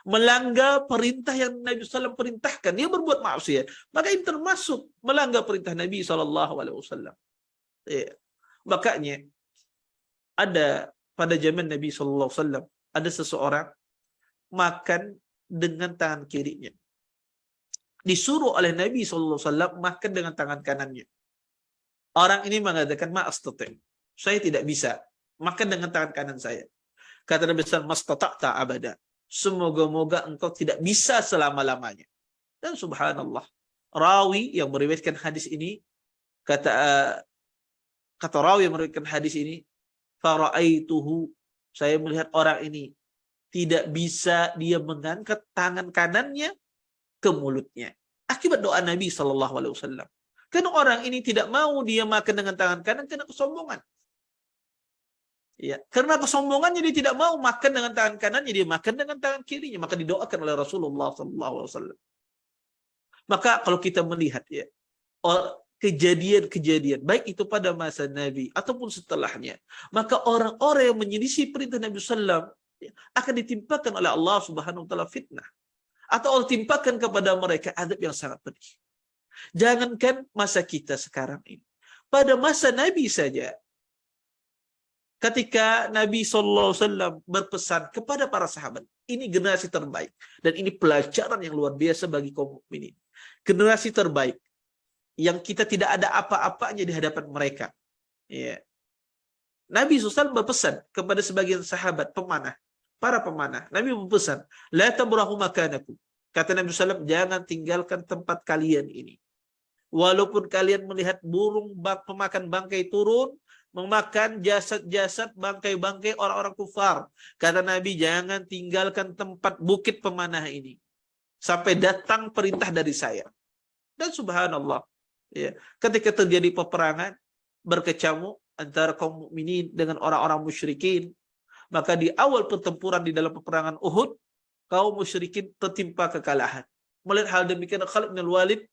Melanggar perintah yang Nabi SAW perintahkan, dia berbuat maksiat, maka ini termasuk melanggar perintah Nabi SAW. Makanya ada pada zaman Nabi SAW, ada seseorang makan dengan tangan kirinya. Disuruh oleh Nabi SAW makan dengan tangan kanannya. Orang ini mengatakan, ma'astati', saya tidak bisa makan dengan tangan kanan saya. Kata Nabi SAW, mastata'ta abada, semoga-moga engkau tidak bisa selama-lamanya. Dan subhanallah, rawi yang meriwayatkan hadis ini, kata rawi yang meriwayatkan hadis ini, fara'aituhu, saya melihat orang ini tidak bisa dia mengangkat tangan kanannya ke mulutnya akibat doa Nabi sallallahu alaihi wasallam. Karena orang ini tidak mau dia makan dengan tangan kanan karena kesombongan. Ya, karena kesombongannya dia tidak mau makan dengan tangan kanannya, dia makan dengan tangan kirinya, maka didoakan oleh Rasulullah SAW. Maka kalau kita melihat kejadian-kejadian baik itu pada masa Nabi ataupun setelahnya, maka orang-orang yang menyelisih perintah Nabi SAW akan ditimpakan oleh Allah Subhanahu wa taala fitnah, atau Allah timpakan kepada mereka azab yang sangat pedih. Jangankan masa kita sekarang ini, pada masa Nabi saja, ketika Nabi SAW berpesan kepada para sahabat, ini generasi terbaik, dan ini pelajaran yang luar biasa bagi kaum mukminin. Generasi terbaik yang kita tidak ada apa-apanya di hadapan mereka. Ya. Nabi SAW berpesan kepada sebagian sahabat pemanah, para pemanah. Nabi berpesan, la tabrahu makanakum. Kata Nabi SAW, jangan tinggalkan tempat kalian ini. Walaupun kalian melihat burung pemakan bangkai turun, memakan jasad-jasad bangkai-bangkai orang-orang kufar. Kata Nabi, jangan tinggalkan tempat bukit pemanah ini. Sampai datang perintah dari saya. Dan subhanallah, ya, ketika terjadi peperangan, berkecamuk antara kaum mukminin dengan orang-orang musyrikin, maka di awal pertempuran di dalam peperangan Uhud, kaum musyrikin tertimpa kekalahan. Melihat hal demikian, Khalid bin Walid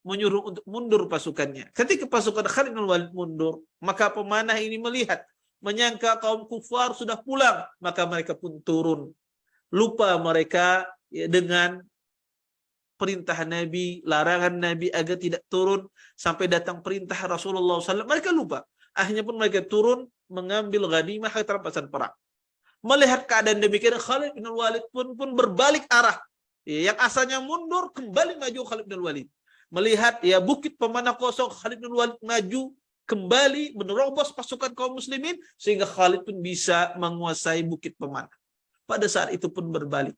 menyuruh untuk mundur pasukannya. Ketika pasukan Khalid bin Walid mundur, maka pemanah ini melihat, menyangka kaum kufar sudah pulang, maka mereka pun turun. Lupa mereka ya, dengan perintah Nabi, larangan Nabi agar tidak turun sampai datang perintah Rasulullah SAW. Mereka lupa. Akhirnya pun mereka turun mengambil ghanimah hatta rampasan perang. Melihat keadaan demikian, Khalid bin Walid pun berbalik arah. Ya, yang asalnya mundur, kembali maju Khalid bin Walid. Melihat ya bukit pemanah kosong, Khalid bin Walid maju kembali menerobos pasukan kaum muslimin sehingga Khalid pun bisa menguasai bukit pemanah. Pada saat itu pun berbalik.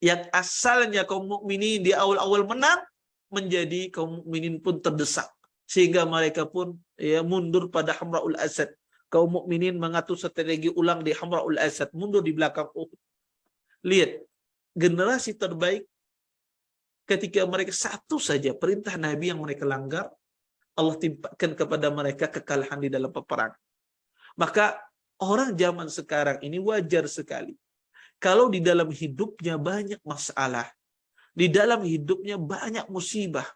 Yang asalnya kaum mukminin di awal-awal menang, menjadi kaum mukminin pun terdesak sehingga mereka pun ya mundur pada Hamraul Asad. Kaum mukminin mengatur strategi ulang di Hamraul Asad, mundur di belakang Uhud. Lihat, generasi terbaik ketika mereka satu saja perintah Nabi yang mereka langgar, Allah timpakan kepada mereka kekalahan di dalam peperangan. Maka orang zaman sekarang ini wajar sekali kalau di dalam hidupnya banyak masalah, di dalam hidupnya banyak musibah.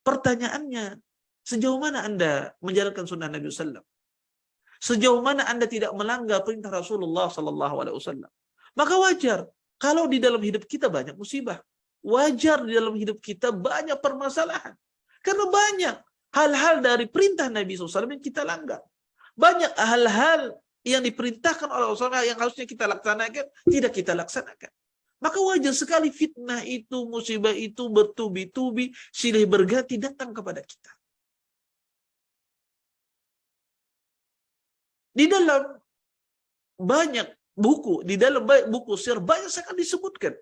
Pertanyaannya, sejauh mana Anda menjalankan sunnah Nabi SAW? Sejauh mana Anda tidak melanggar perintah Rasulullah SAW? Maka wajar kalau di dalam hidup kita banyak musibah. Wajar di dalam hidup kita banyak permasalahan. Karena banyak hal-hal dari perintah Nabi SAW yang kita langgar. Banyak hal-hal yang diperintahkan oleh Rasulullah yang harusnya kita laksanakan, tidak kita laksanakan. Maka wajar sekali fitnah itu, musibah itu bertubi-tubi, silih berganti datang kepada kita. Di dalam banyak buku, di dalam buku sir banyak sekali disebutkan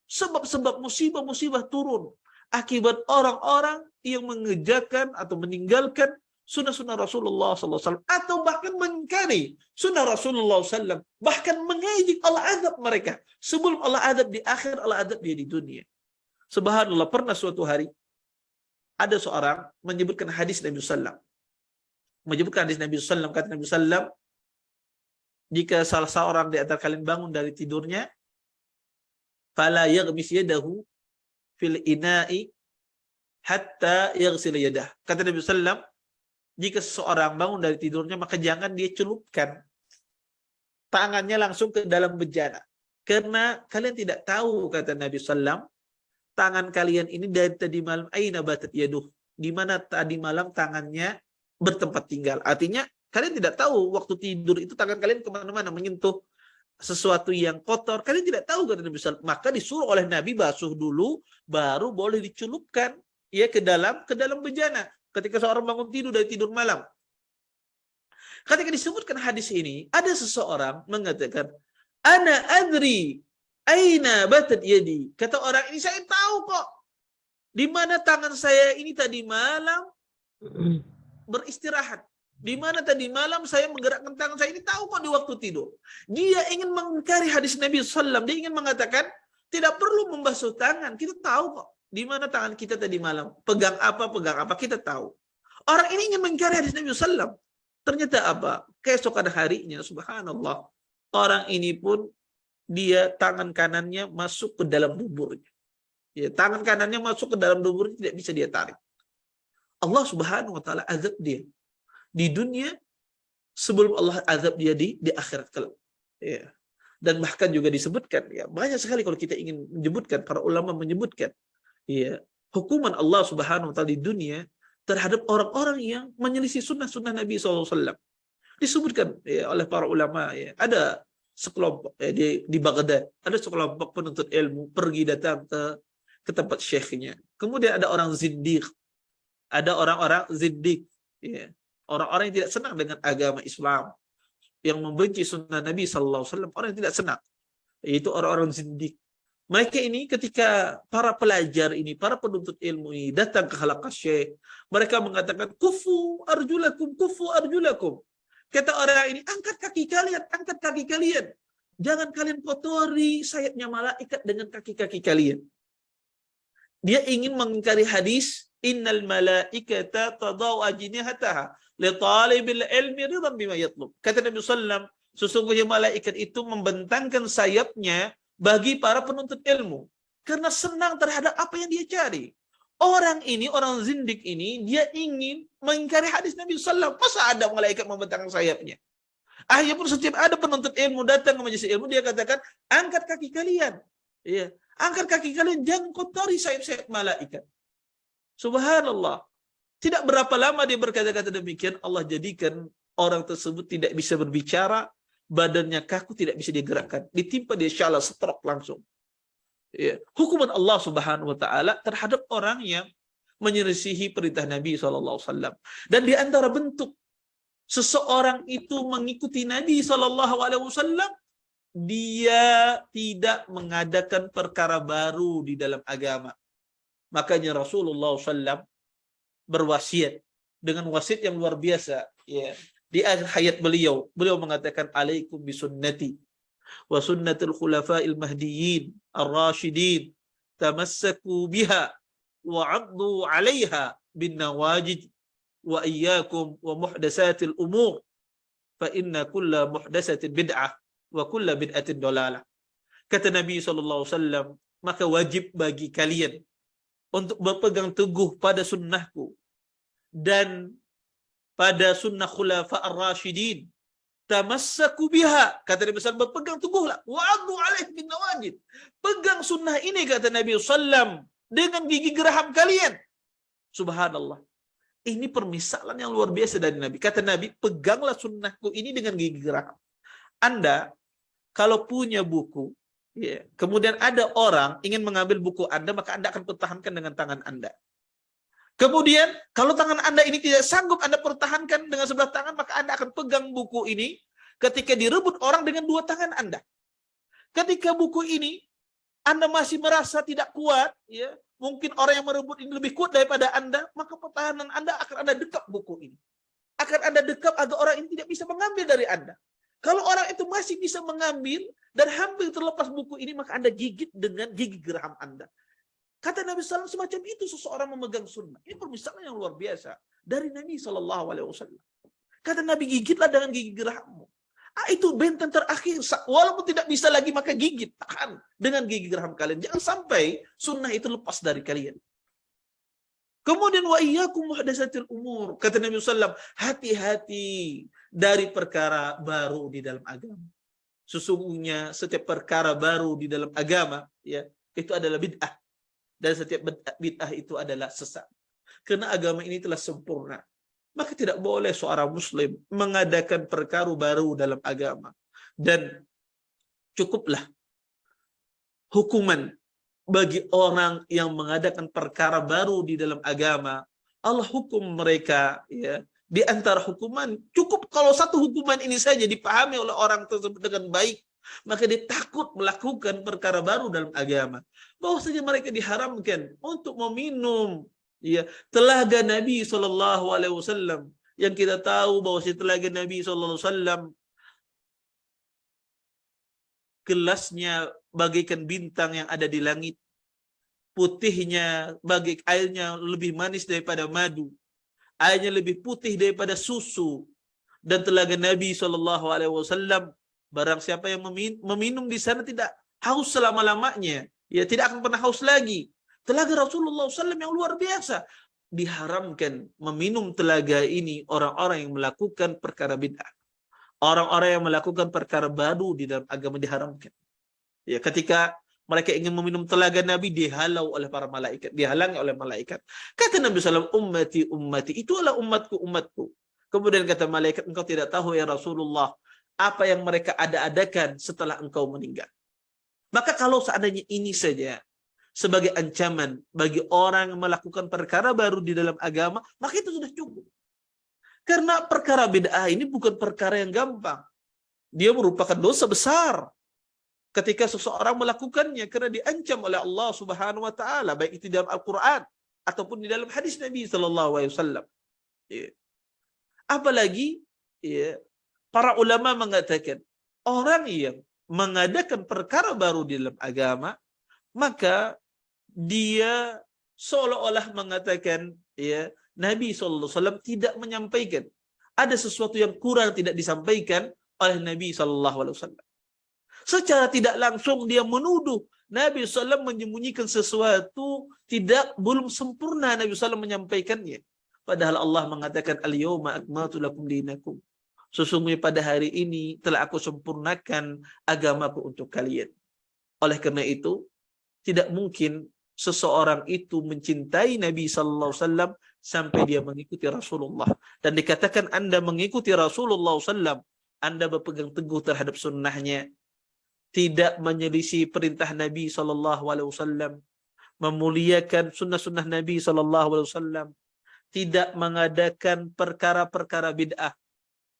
sebab-sebab musibah-musibah turun akibat orang-orang yang mengerjakan atau meninggalkan sunnah-sunnah Rasulullah SAW atau bahkan mengingkari sunnah Rasulullah SAW, bahkan mengejek Allah azab mereka sebelum Allah azab di akhir, Allah azab dia di dunia. Subhanallah, pernah suatu hari ada seorang menyebutkan hadis Nabi SAW. Menyebutkan hadis Nabi SAW, kata Nabi SAW, jika salah seorang di antara kalian bangun dari tidurnya, fala yaghmis yadahu fil ina'i hatta yaghsil yadah. Kata Nabi SAW, jika seseorang bangun dari tidurnya, maka jangan dia celupkan tangannya langsung ke dalam bejana. Karena kalian tidak tahu, kata Nabi SAW, tangan kalian ini dari tadi malam, aina batat yaduh, di mana tadi malam tangannya bertempat tinggal. Artinya, kalian tidak tahu waktu tidur itu tangan kalian kemana-mana, menyentuh sesuatu yang kotor. Kalian tidak tahu, kata Nabi SAW. Maka disuruh oleh Nabi basuh dulu, baru boleh dicelupkan ya ke dalam bejana. Ketika seorang bangun tidur dari tidur malam. Ketika disebutkan hadis ini, ada seseorang mengatakan, Ana adri, aina batat yadi. Kata orang ini, saya tahu kok, di mana tangan saya ini tadi malam beristirahat. Di mana tadi malam saya menggerakkan tangan saya ini, tahu kok di waktu tidur. Dia ingin mengingkari hadis Nabi SAW. Dia ingin mengatakan, tidak perlu membasuh tangan. Kita tahu kok di mana tangan kita tadi malam. Pegang apa, kita tahu. Orang ini ingin mengingkari hadis Nabi SAW. Ternyata apa? Keesokan harinya, subhanallah, orang ini pun dia tangan kanannya masuk ke dalam duburnya. Ya, tangan kanannya masuk ke dalam duburnya, tidak bisa dia tarik. Allah Subhanahu wa taala azab dia di dunia sebelum Allah azab dia di akhirat kelak. Ya. Dan bahkan juga disebutkan, ya banyak sekali kalau kita ingin menyebutkan, para ulama menyebutkan, ya hukuman Allah Subhanahu wa taala di dunia terhadap orang-orang yang menyelisih sunnah-sunnah Nabi SAW. Disebutkan ya, oleh para ulama, ya ada sekelompok di Baghdad, ada sekelompok penuntut ilmu pergi datang ke tempat syekhnya. Kemudian ada orang zindiq, ada orang-orang zindiq, ya, orang-orang yang tidak senang dengan agama Islam, yang membenci sunnah Nabi SAW, orang yang tidak senang, yaitu orang-orang zindiq. Mereka ini ketika para pelajar ini, para penuntut ilmu ini datang ke halaqah syekh, mereka mengatakan kufu arjulakum, kufu arjulakum. Kata orang ini, angkat kaki kalian, angkat kaki kalian. Jangan kalian kotori sayapnya malaikat dengan kaki-kaki kalian. Dia ingin mengingkari hadis, innal malaikata tadau ajnihataha li talibil ilmi ridhan bima yatlub. Kata Nabi SAW, sesungguhnya malaikat itu membentangkan sayapnya bagi para penuntut ilmu karena senang terhadap apa yang dia cari. Orang ini, orang zindik ini, dia ingin mengingkari hadis Nabi SAW. Masa ada malaikat membentangkan sayapnya? Akhirnya pun setiap ada penuntut ilmu datang ke majelis ilmu, dia katakan, angkat kaki kalian. Ya, angkat kaki kalian, jangan kotori sayap-sayap malaikat. Subhanallah. Tidak berapa lama dia berkata-kata demikian, Allah jadikan orang tersebut tidak bisa berbicara, badannya kaku, tidak bisa digerakkan. Ditimpa dia syala, stroke langsung. Ya. Hukuman Allah Subhanahu wa taala terhadap orang yang menyelisihi perintah Nabi SAW. Dan di antara bentuk seseorang itu mengikuti Nabi SAW, dia tidak mengadakan perkara baru di dalam agama. Makanya Rasulullah SAW berwasiat dengan wasiat yang luar biasa. Ya. Di akhir hayat beliau mengatakan, alaikum bisunnati wa sunnatul khulafa'il mahdiyyin ar-rasyidin tamassaku biha wa 'addu 'alaiha bin nawajid wa iyyakum wa muhdatsatil umur fa inna kulla muhdatsatin bid'ah wa kulla bid'atin dalalah. Kata Nabi SAW, maka wajib bagi kalian untuk berpegang teguh pada sunnahku dan pada sunnah khulafa ar-rasyidin. Tamassaku biha, kata Nabi SAW, berpegang teguhlah. Wa'adhu alaih bin nawajid. Pegang sunnah ini, kata Nabi SAW, dengan gigi geraham kalian. Subhanallah. Ini permisalan yang luar biasa dari Nabi. Kata Nabi, peganglah sunnahku ini dengan gigi geraham. Anda, kalau punya buku, ya, kemudian ada orang ingin mengambil buku Anda, maka Anda akan pertahankan dengan tangan Anda. Kemudian, kalau tangan Anda ini tidak sanggup Anda pertahankan dengan sebelah tangan, maka Anda akan pegang buku ini ketika direbut orang dengan dua tangan Anda. Ketika buku ini Anda masih merasa tidak kuat, ya, mungkin orang yang merebut ini lebih kuat daripada Anda, maka pertahanan Anda akan Anda dekap buku ini. Akan Anda dekap agar orang ini tidak bisa mengambil dari Anda. Kalau orang itu masih bisa mengambil dan hampir terlepas buku ini, maka Anda gigit dengan gigi geraham Anda. Kata Nabi SAW, semacam itu seseorang memegang sunnah. Ini permisalan yang luar biasa dari Nabi SAW. Kata Nabi, gigitlah dengan gigi geraham. Itu benteng terakhir. Walaupun tidak bisa lagi, maka gigit. Tahan dengan gigi geraham kalian. Jangan sampai sunnah itu lepas dari kalian. Kemudian, wa iyyakum muhdatsatil umur. Kata Nabi SAW, hati-hati dari perkara baru di dalam agama. Sesungguhnya setiap perkara baru di dalam agama, ya, itu adalah bid'ah. Dan setiap bid'ah itu adalah sesat. Karena agama ini telah sempurna. Maka tidak boleh seorang muslim mengadakan perkara baru dalam agama. Dan cukuplah hukuman bagi orang yang mengadakan perkara baru di dalam agama. Allah hukum mereka, ya. Di antara hukuman, cukup kalau satu hukuman ini saja dipahami oleh orang tersebut dengan baik, maka dia takut melakukan perkara baru dalam agama. Bahwasanya mereka diharamkan untuk meminum, ya, telaga Nabi SAW, yang kita tahu bahwa telaga Nabi SAW gelasnya bagaikan bintang yang ada di langit, putihnya bagai airnya lebih manis daripada madu, airnya lebih putih daripada susu. Dan telaga Nabi SAW, barang siapa yang meminum di sana tidak haus selama-lamanya, ya, tidak akan pernah haus lagi. Telaga Rasulullah SAW yang luar biasa. Diharamkan meminum telaga ini orang-orang yang melakukan perkara bid'ah. Orang-orang yang melakukan perkara baru di dalam agama diharamkan. Ya, ketika mereka ingin meminum telaga Nabi, dihalau oleh para malaikat, dihalangi oleh malaikat. Kata Nabi SAW, ummati, ummati, itu adalah umatku, umatku. Kemudian kata malaikat, engkau tidak tahu ya Rasulullah, apa yang mereka ada-adakan setelah engkau meninggal. Maka kalau seandainya ini saja sebagai ancaman bagi orang yang melakukan perkara baru di dalam agama, maka itu sudah cukup. Karena perkara bid'ah ini bukan perkara yang gampang. Dia merupakan dosa besar ketika seseorang melakukannya karena diancam oleh Allah Subhanahu wa taala, baik itu dalam Al-Qur'an ataupun di dalam hadis Nabi sallallahu alaihi wasallam. Ya. Apalagi ya, para ulama mengatakan orang yang mengadakan perkara baru di dalam agama, maka dia seolah-olah mengatakan ya Nabi sallallahu alaihi wasallam tidak menyampaikan. Ada sesuatu yang kurang tidak disampaikan oleh Nabi sallallahu alaihi wasallam. Secara tidak langsung dia menuduh Nabi SAW menyembunyikan sesuatu, belum sempurna Nabi SAW menyampaikannya. Padahal Allah mengatakan al-yawma akmaltu lakum dinakum. Sesungguhnya pada hari ini telah aku sempurnakan agamaku untuk kalian. Oleh karena itu, tidak mungkin seseorang itu mencintai Nabi sallallahu alaihi wasallam sampai dia mengikuti Rasulullah. Dan dikatakan Anda mengikuti Rasulullah sallallahu, Anda berpegang teguh terhadap sunnahnya, tidak menyelisih perintah Nabi sallallahu alaihi wasallam, memuliakan sunnah-sunnah Nabi sallallahu alaihi wasallam, tidak mengadakan perkara-perkara bid'ah,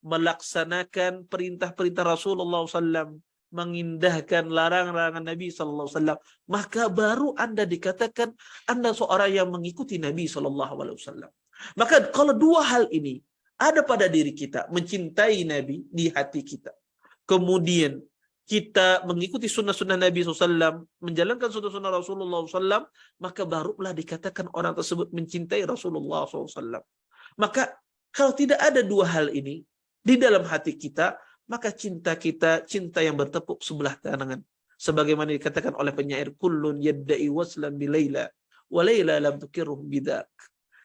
melaksanakan perintah-perintah Rasulullah sallallahu, mengindahkan larangan-larangan Nabi sallallahu alaihi wasallam, maka baru Anda dikatakan Anda seorang yang mengikuti Nabi sallallahu alaihi wasallam. Maka kalau dua hal ini ada pada diri kita, mencintai Nabi di hati kita, kemudian kita mengikuti sunnah-sunnah Nabi SAW, menjalankan sunnah-sunnah Rasulullah SAW, maka barulah dikatakan orang tersebut mencintai Rasulullah SAW. Maka kalau tidak ada dua hal ini di dalam hati kita, maka cinta kita cinta yang bertepuk sebelah tangan. Sebagaimana dikatakan oleh penyair, kullun yadda'i waslan bi Laila, wa Laila lam tukirruh bidak.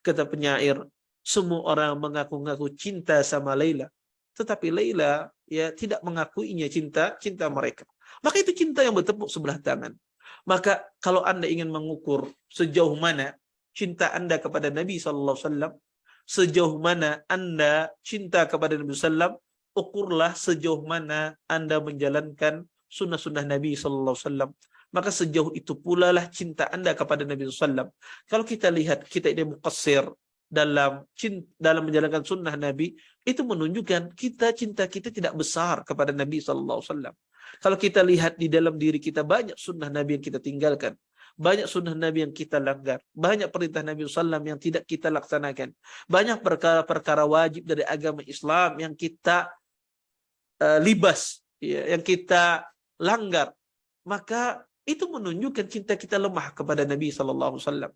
Kata penyair, semua orang mengaku-ngaku cinta sama Laila, tetapi Laila ya tidak mengakuinya cinta mereka. Maka itu cinta yang bertepuk sebelah tangan. Maka kalau Anda ingin mengukur sejauh mana cinta Anda kepada Nabi sallallahu alaihi wasallam, sejauh mana Anda cinta kepada Nabi sallallahu, ukurlah sejauh mana Anda menjalankan sunnah-sunnah Nabi sallallahu alaihi wasallam. Maka sejauh itu pula lah cinta Anda kepada Nabi sallallahu alaihi wasallam. Kalau kita lihat kita ini muqassir dalam menjalankan sunnah Nabi, itu menunjukkan cinta kita tidak besar kepada Nabi sallallahu alaihi wasallam. Kalau kita lihat di dalam diri kita banyak sunnah Nabi yang kita tinggalkan, banyak sunnah Nabi yang kita langgar, banyak perintah Nabi sallallahu alaihi wasallam yang tidak kita laksanakan, banyak perkara-perkara wajib dari agama Islam yang kita libas, ya, yang kita langgar, maka itu menunjukkan cinta kita lemah kepada Nabi sallallahu alaihi wasallam.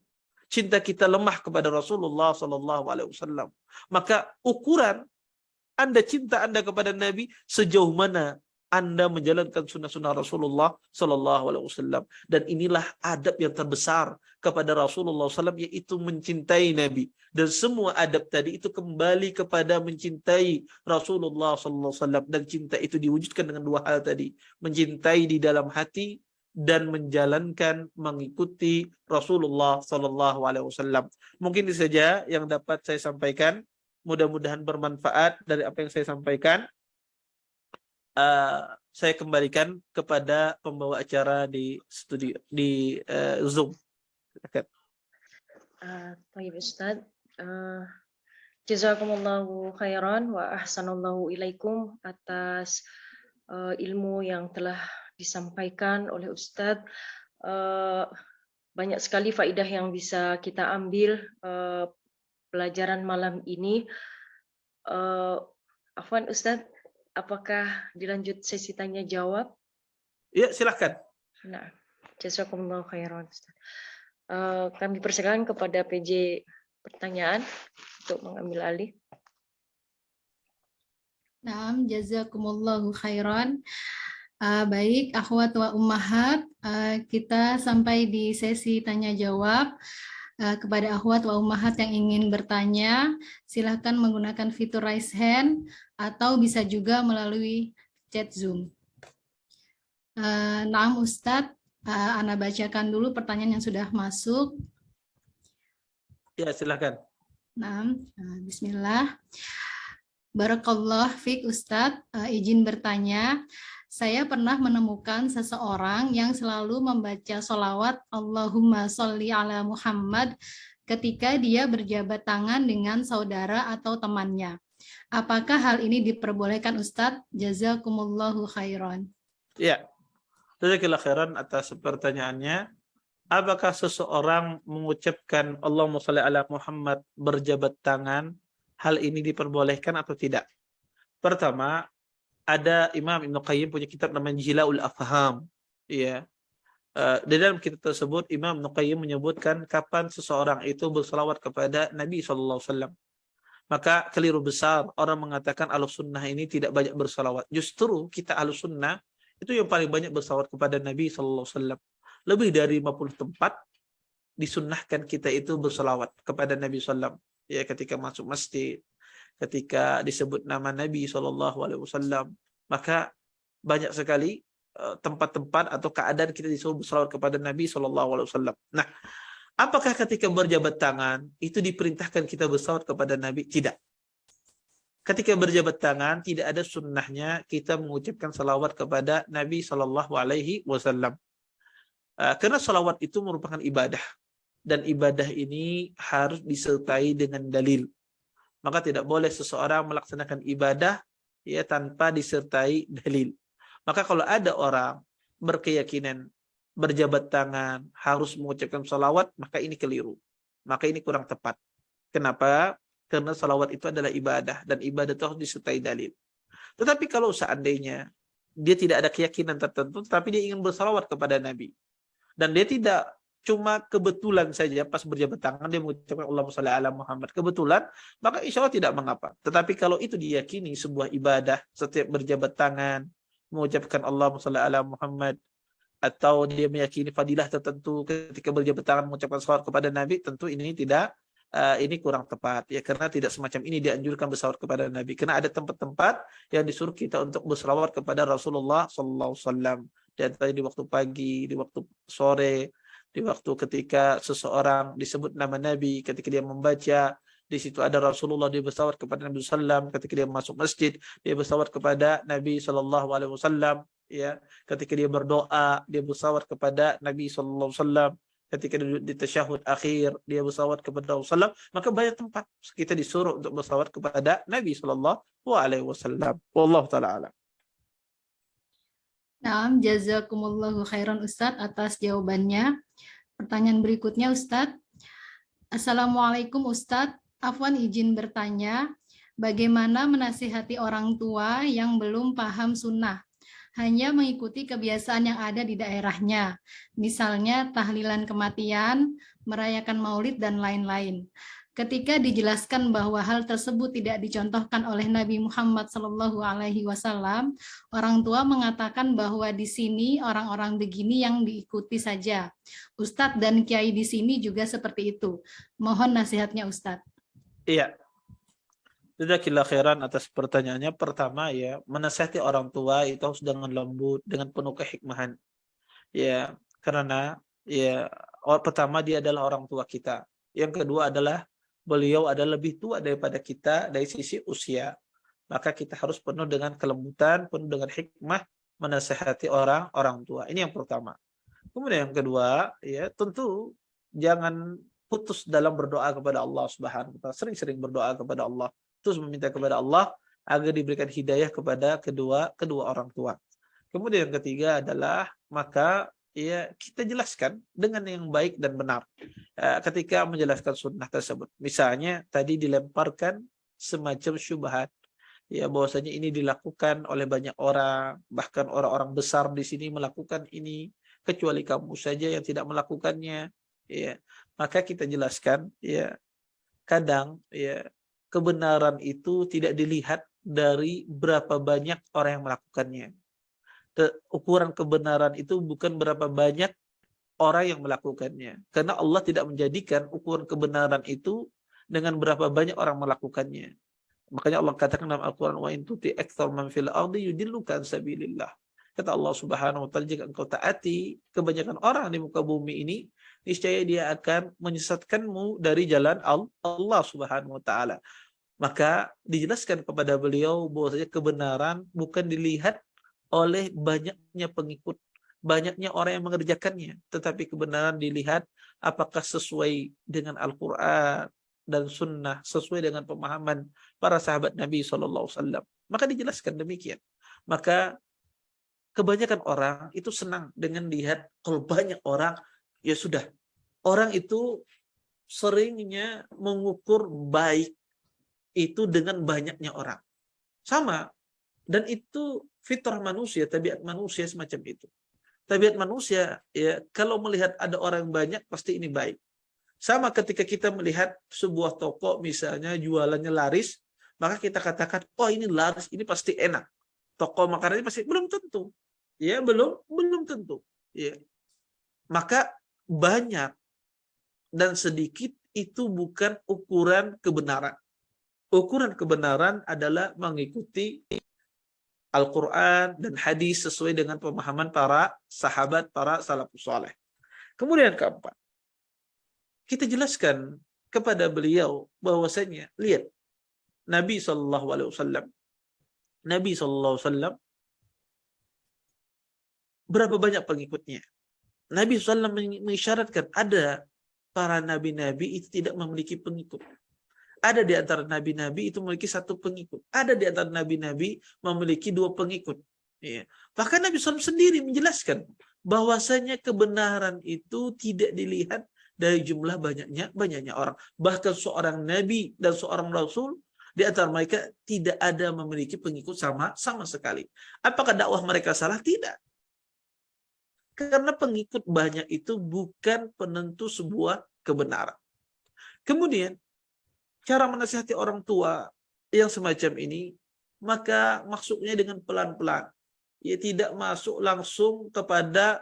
Cinta kita lemah kepada Rasulullah sallallahu alaihi wasallam. Maka ukuran cinta Anda kepada Nabi sejauh mana Anda menjalankan sunnah-sunnah Rasulullah sallallahu alaihi wasallam. Dan inilah adab yang terbesar kepada Rasulullah SAW, yaitu mencintai Nabi. Dan semua adab tadi itu kembali kepada mencintai Rasulullah sallallahu alaihi wasallam. Dan cinta itu diwujudkan dengan dua hal tadi, mencintai di dalam hati dan menjalankan mengikuti Rasulullah sallallahu alaihi wasallam. Mungkin ini saja yang dapat saya sampaikan. Mudah-mudahan bermanfaat dari apa yang saya sampaikan. Saya kembalikan kepada pembawa acara di studio di Zoom. Baik Ustaz. Jazakumullahu khairan wa ahsanallahu ilaikum atas ilmu yang telah disampaikan oleh Ustadz. Banyak sekali faedah yang bisa kita ambil pelajaran malam ini. Afwan Ustadz, apakah dilanjut sesi tanya jawab? Ya, silahkan. Nah, jazakumullahu khairan Ustadz. Kami persilakan kepada PJ pertanyaan untuk mengambil alih. Naam, jazakumullahu khairan. Baik, akhwat wa ummahat, kita sampai di sesi tanya jawab. Kepada akhwat wa ummahat yang ingin bertanya, silahkan menggunakan fitur raise hand atau bisa juga melalui chat Zoom. Naam Ustadz, Ana bacakan dulu pertanyaan yang sudah masuk. Ya, silakan. Naam, bismillah. Barakallah fiik Ustadz, izin bertanya. Saya pernah menemukan seseorang yang selalu membaca sholawat Allahumma sholli ala Muhammad ketika dia berjabat tangan dengan saudara atau temannya. Apakah hal ini diperbolehkan Ustadz? Jazakumullahu khairan. Ya, jazakallahu khairan atas pertanyaannya. Apakah seseorang mengucapkan Allahumma sholli ala Muhammad berjabat tangan, hal ini diperbolehkan atau tidak? Pertama, ada Imam Ibnu Qayyim punya kitab namanya Jila'ul Afham. Ya. Di dalam kitab tersebut Imam Ibnu Qayyim menyebutkan kapan seseorang itu berselawat kepada Nabi SAW. Maka keliru besar orang mengatakan Ahlussunnah ini tidak banyak berselawat. Justru kita Ahlussunnah itu yang paling banyak berselawat kepada Nabi SAW. Lebih dari 50 tempat disunnahkan kita itu berselawat kepada Nabi SAW. Ya, ketika masuk masjid, ketika disebut nama Nabi SAW, maka banyak sekali tempat-tempat atau keadaan kita disuruh berselawat kepada Nabi SAW. Nah, apakah ketika berjabat tangan itu diperintahkan kita berselawat kepada Nabi? Tidak. Ketika berjabat tangan tidak ada sunnahnya kita mengucapkan salawat kepada Nabi SAW. Karena salawat itu merupakan ibadah dan ibadah ini harus disertai dengan dalil. Maka tidak boleh seseorang melaksanakan ibadah ya tanpa disertai dalil. Maka kalau ada orang berkeyakinan berjabat tangan harus mengucapkan salawat, maka ini keliru. Maka ini kurang tepat. Kenapa? Karena salawat itu adalah ibadah dan ibadah itu harus disertai dalil. Tetapi kalau seandainya dia tidak ada keyakinan tertentu, tetapi dia ingin bersalawat kepada Nabi dan dia tidak cuma kebetulan saja pas berjabat tangan dia mengucapkan Allahumma shalli ala Muhammad kebetulan, maka insya Allah tidak mengapa. Tetapi kalau itu diyakini sebuah ibadah, setiap berjabat tangan mengucapkan Allahumma shalli ala Muhammad, atau dia meyakini fadilah tertentu ketika berjabat tangan mengucapkan salawat kepada Nabi, tentu ini tidak ini kurang tepat ya, karena tidak semacam ini dianjurkan bersalawat kepada Nabi. Karena ada tempat-tempat yang disuruh kita untuk bersalawat kepada Rasulullah SAW. Di antaranya di waktu pagi, di waktu sore, di waktu ketika seseorang disebut nama Nabi, ketika dia membaca di situ ada Rasulullah, dia bersalawat kepada Nabi SAW. Ketika dia masuk masjid, dia bersalawat kepada Nabi SAW. Ya, ketika dia berdoa, dia bersalawat kepada Nabi SAW. Ketika di tasyahud akhir, dia bersalawat kepada Rasulullah. Maka banyak tempat kita disuruh untuk bersalawat kepada Nabi SAW. Wallahu ta'ala alam. Naam, jazakumullahu khairan Ustadz atas jawabannya. Pertanyaan berikutnya Ustadz. Assalamualaikum Ustadz. Afwan izin bertanya, bagaimana menasihati orang tua yang belum paham sunnah? Hanya mengikuti kebiasaan yang ada di daerahnya. Misalnya tahlilan kematian, merayakan maulid, dan lain-lain. Ketika dijelaskan bahwa hal tersebut tidak dicontohkan oleh Nabi Muhammad SAW, orang tua mengatakan bahwa di sini orang-orang begini yang diikuti saja. Ustadz dan Kiai di sini juga seperti itu. Mohon nasihatnya Ustadz. Iya. Jazakallahu khairan atas pertanyaannya. Pertama ya, menasihati orang tua itu harus dengan lembut, dengan penuh kehikmahan. Ya, karena ya pertama dia adalah orang tua kita. Yang kedua adalah beliau adalah lebih tua daripada kita dari sisi usia. Maka kita harus penuh dengan kelembutan, penuh dengan hikmah menasihati orang tua. Ini yang pertama. Kemudian yang kedua, ya tentu jangan putus dalam berdoa kepada Allah Subhanahu wa taala. Sering-sering berdoa kepada Allah. Terus meminta kepada Allah agar diberikan hidayah kepada kedua orang tua. Kemudian yang ketiga adalah maka ya kita jelaskan dengan yang baik dan benar ketika menjelaskan sunnah tersebut. Misalnya tadi dilemparkan semacam syubhat ya, bahwasanya ini dilakukan oleh banyak orang, bahkan orang-orang besar di sini melakukan ini, kecuali kamu saja yang tidak melakukannya ya. Maka kita jelaskan ya, kadang ya kebenaran itu tidak dilihat dari berapa banyak orang yang melakukannya. Ukuran kebenaran itu bukan berapa banyak orang yang melakukannya. Karena Allah tidak menjadikan ukuran kebenaran itu dengan berapa banyak orang melakukannya. Makanya Allah katakan dalam Al-Quran, wa in tuti aktsar man fil ardi yudilluka an sabilillah. Kata Allah Subhanahu wa taala, jika engkau taati kebanyakan orang di muka bumi ini, niscaya dia akan menyesatkanmu dari jalan Allah Subhanahu wa taala. Maka dijelaskan kepada beliau bahwasanya kebenaran bukan dilihat oleh banyaknya pengikut, banyaknya orang yang mengerjakannya, tetapi kebenaran dilihat apakah sesuai dengan Al-Quran dan Sunnah, sesuai dengan pemahaman para sahabat Nabi SAW. Maka dijelaskan demikian. Maka kebanyakan orang itu senang dengan lihat kalau banyak orang, ya sudah. Orang itu seringnya mengukur baik itu dengan banyaknya orang. Sama. Dan itu fitrah manusia, tabiat manusia semacam itu. Tabiat manusia, ya kalau melihat ada orang banyak, pasti ini baik. Sama ketika kita melihat sebuah toko misalnya jualannya laris, maka kita katakan, oh ini laris, ini pasti enak. Toko makanannya pasti, belum tentu. Ya, belum tentu. Ya. Maka banyak dan sedikit itu bukan ukuran kebenaran. Ukuran kebenaran adalah mengikuti Al-Quran dan hadis sesuai dengan pemahaman para sahabat, para salafus saleh. Kemudian keempat, kita jelaskan kepada beliau bahwasanya, lihat, Nabi SAW, berapa banyak pengikutnya? Nabi SAW mengisyaratkan ada para nabi-nabi itu tidak memiliki pengikut. Ada di antara nabi-nabi itu memiliki satu pengikut. Ada di antara nabi-nabi memiliki dua pengikut. Ya. Bahkan Nabi SAW sendiri menjelaskan bahwasanya kebenaran itu tidak dilihat dari jumlah banyaknya orang. Bahkan seorang nabi dan seorang rasul di antara mereka tidak ada memiliki pengikut sama sekali. Apakah dakwah mereka salah? Tidak. Karena pengikut banyak itu bukan penentu sebuah kebenaran. Kemudian cara menasihati orang tua yang semacam ini, maka maksudnya dengan pelan-pelan. Ya, tidak masuk langsung kepada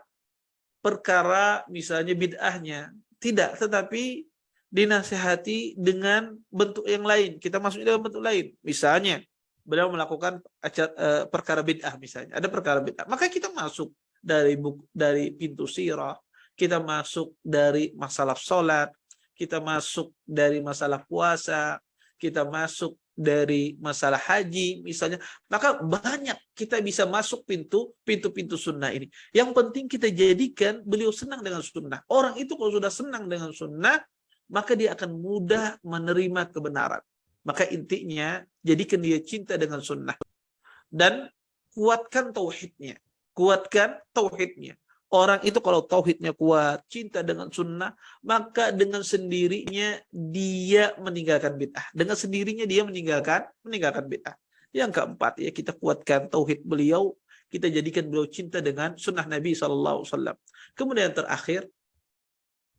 perkara misalnya bid'ahnya. Tidak, tetapi dinasihati dengan bentuk yang lain. Kita masuknya dalam bentuk lain. Misalnya, beliau melakukan perkara bid'ah misalnya. Ada perkara bid'ah. Maka kita masuk dari pintu sirah, kita masuk dari masalah sholat, kita masuk dari masalah puasa, kita masuk dari masalah haji misalnya. Maka banyak kita bisa masuk pintu-pintu sunnah ini. Yang penting kita jadikan beliau senang dengan sunnah. Orang itu kalau sudah senang dengan sunnah, maka dia akan mudah menerima kebenaran. Maka intinya, jadikan dia cinta dengan sunnah. Dan kuatkan tauhidnya. Kuatkan tauhidnya. Orang itu kalau tauhidnya kuat, cinta dengan sunnah, maka dengan sendirinya dia meninggalkan bid'ah. Dengan sendirinya dia meninggalkan bid'ah. Yang keempat, ya kita kuatkan tauhid beliau, kita jadikan beliau cinta dengan sunnah Nabi SAW. Kemudian terakhir,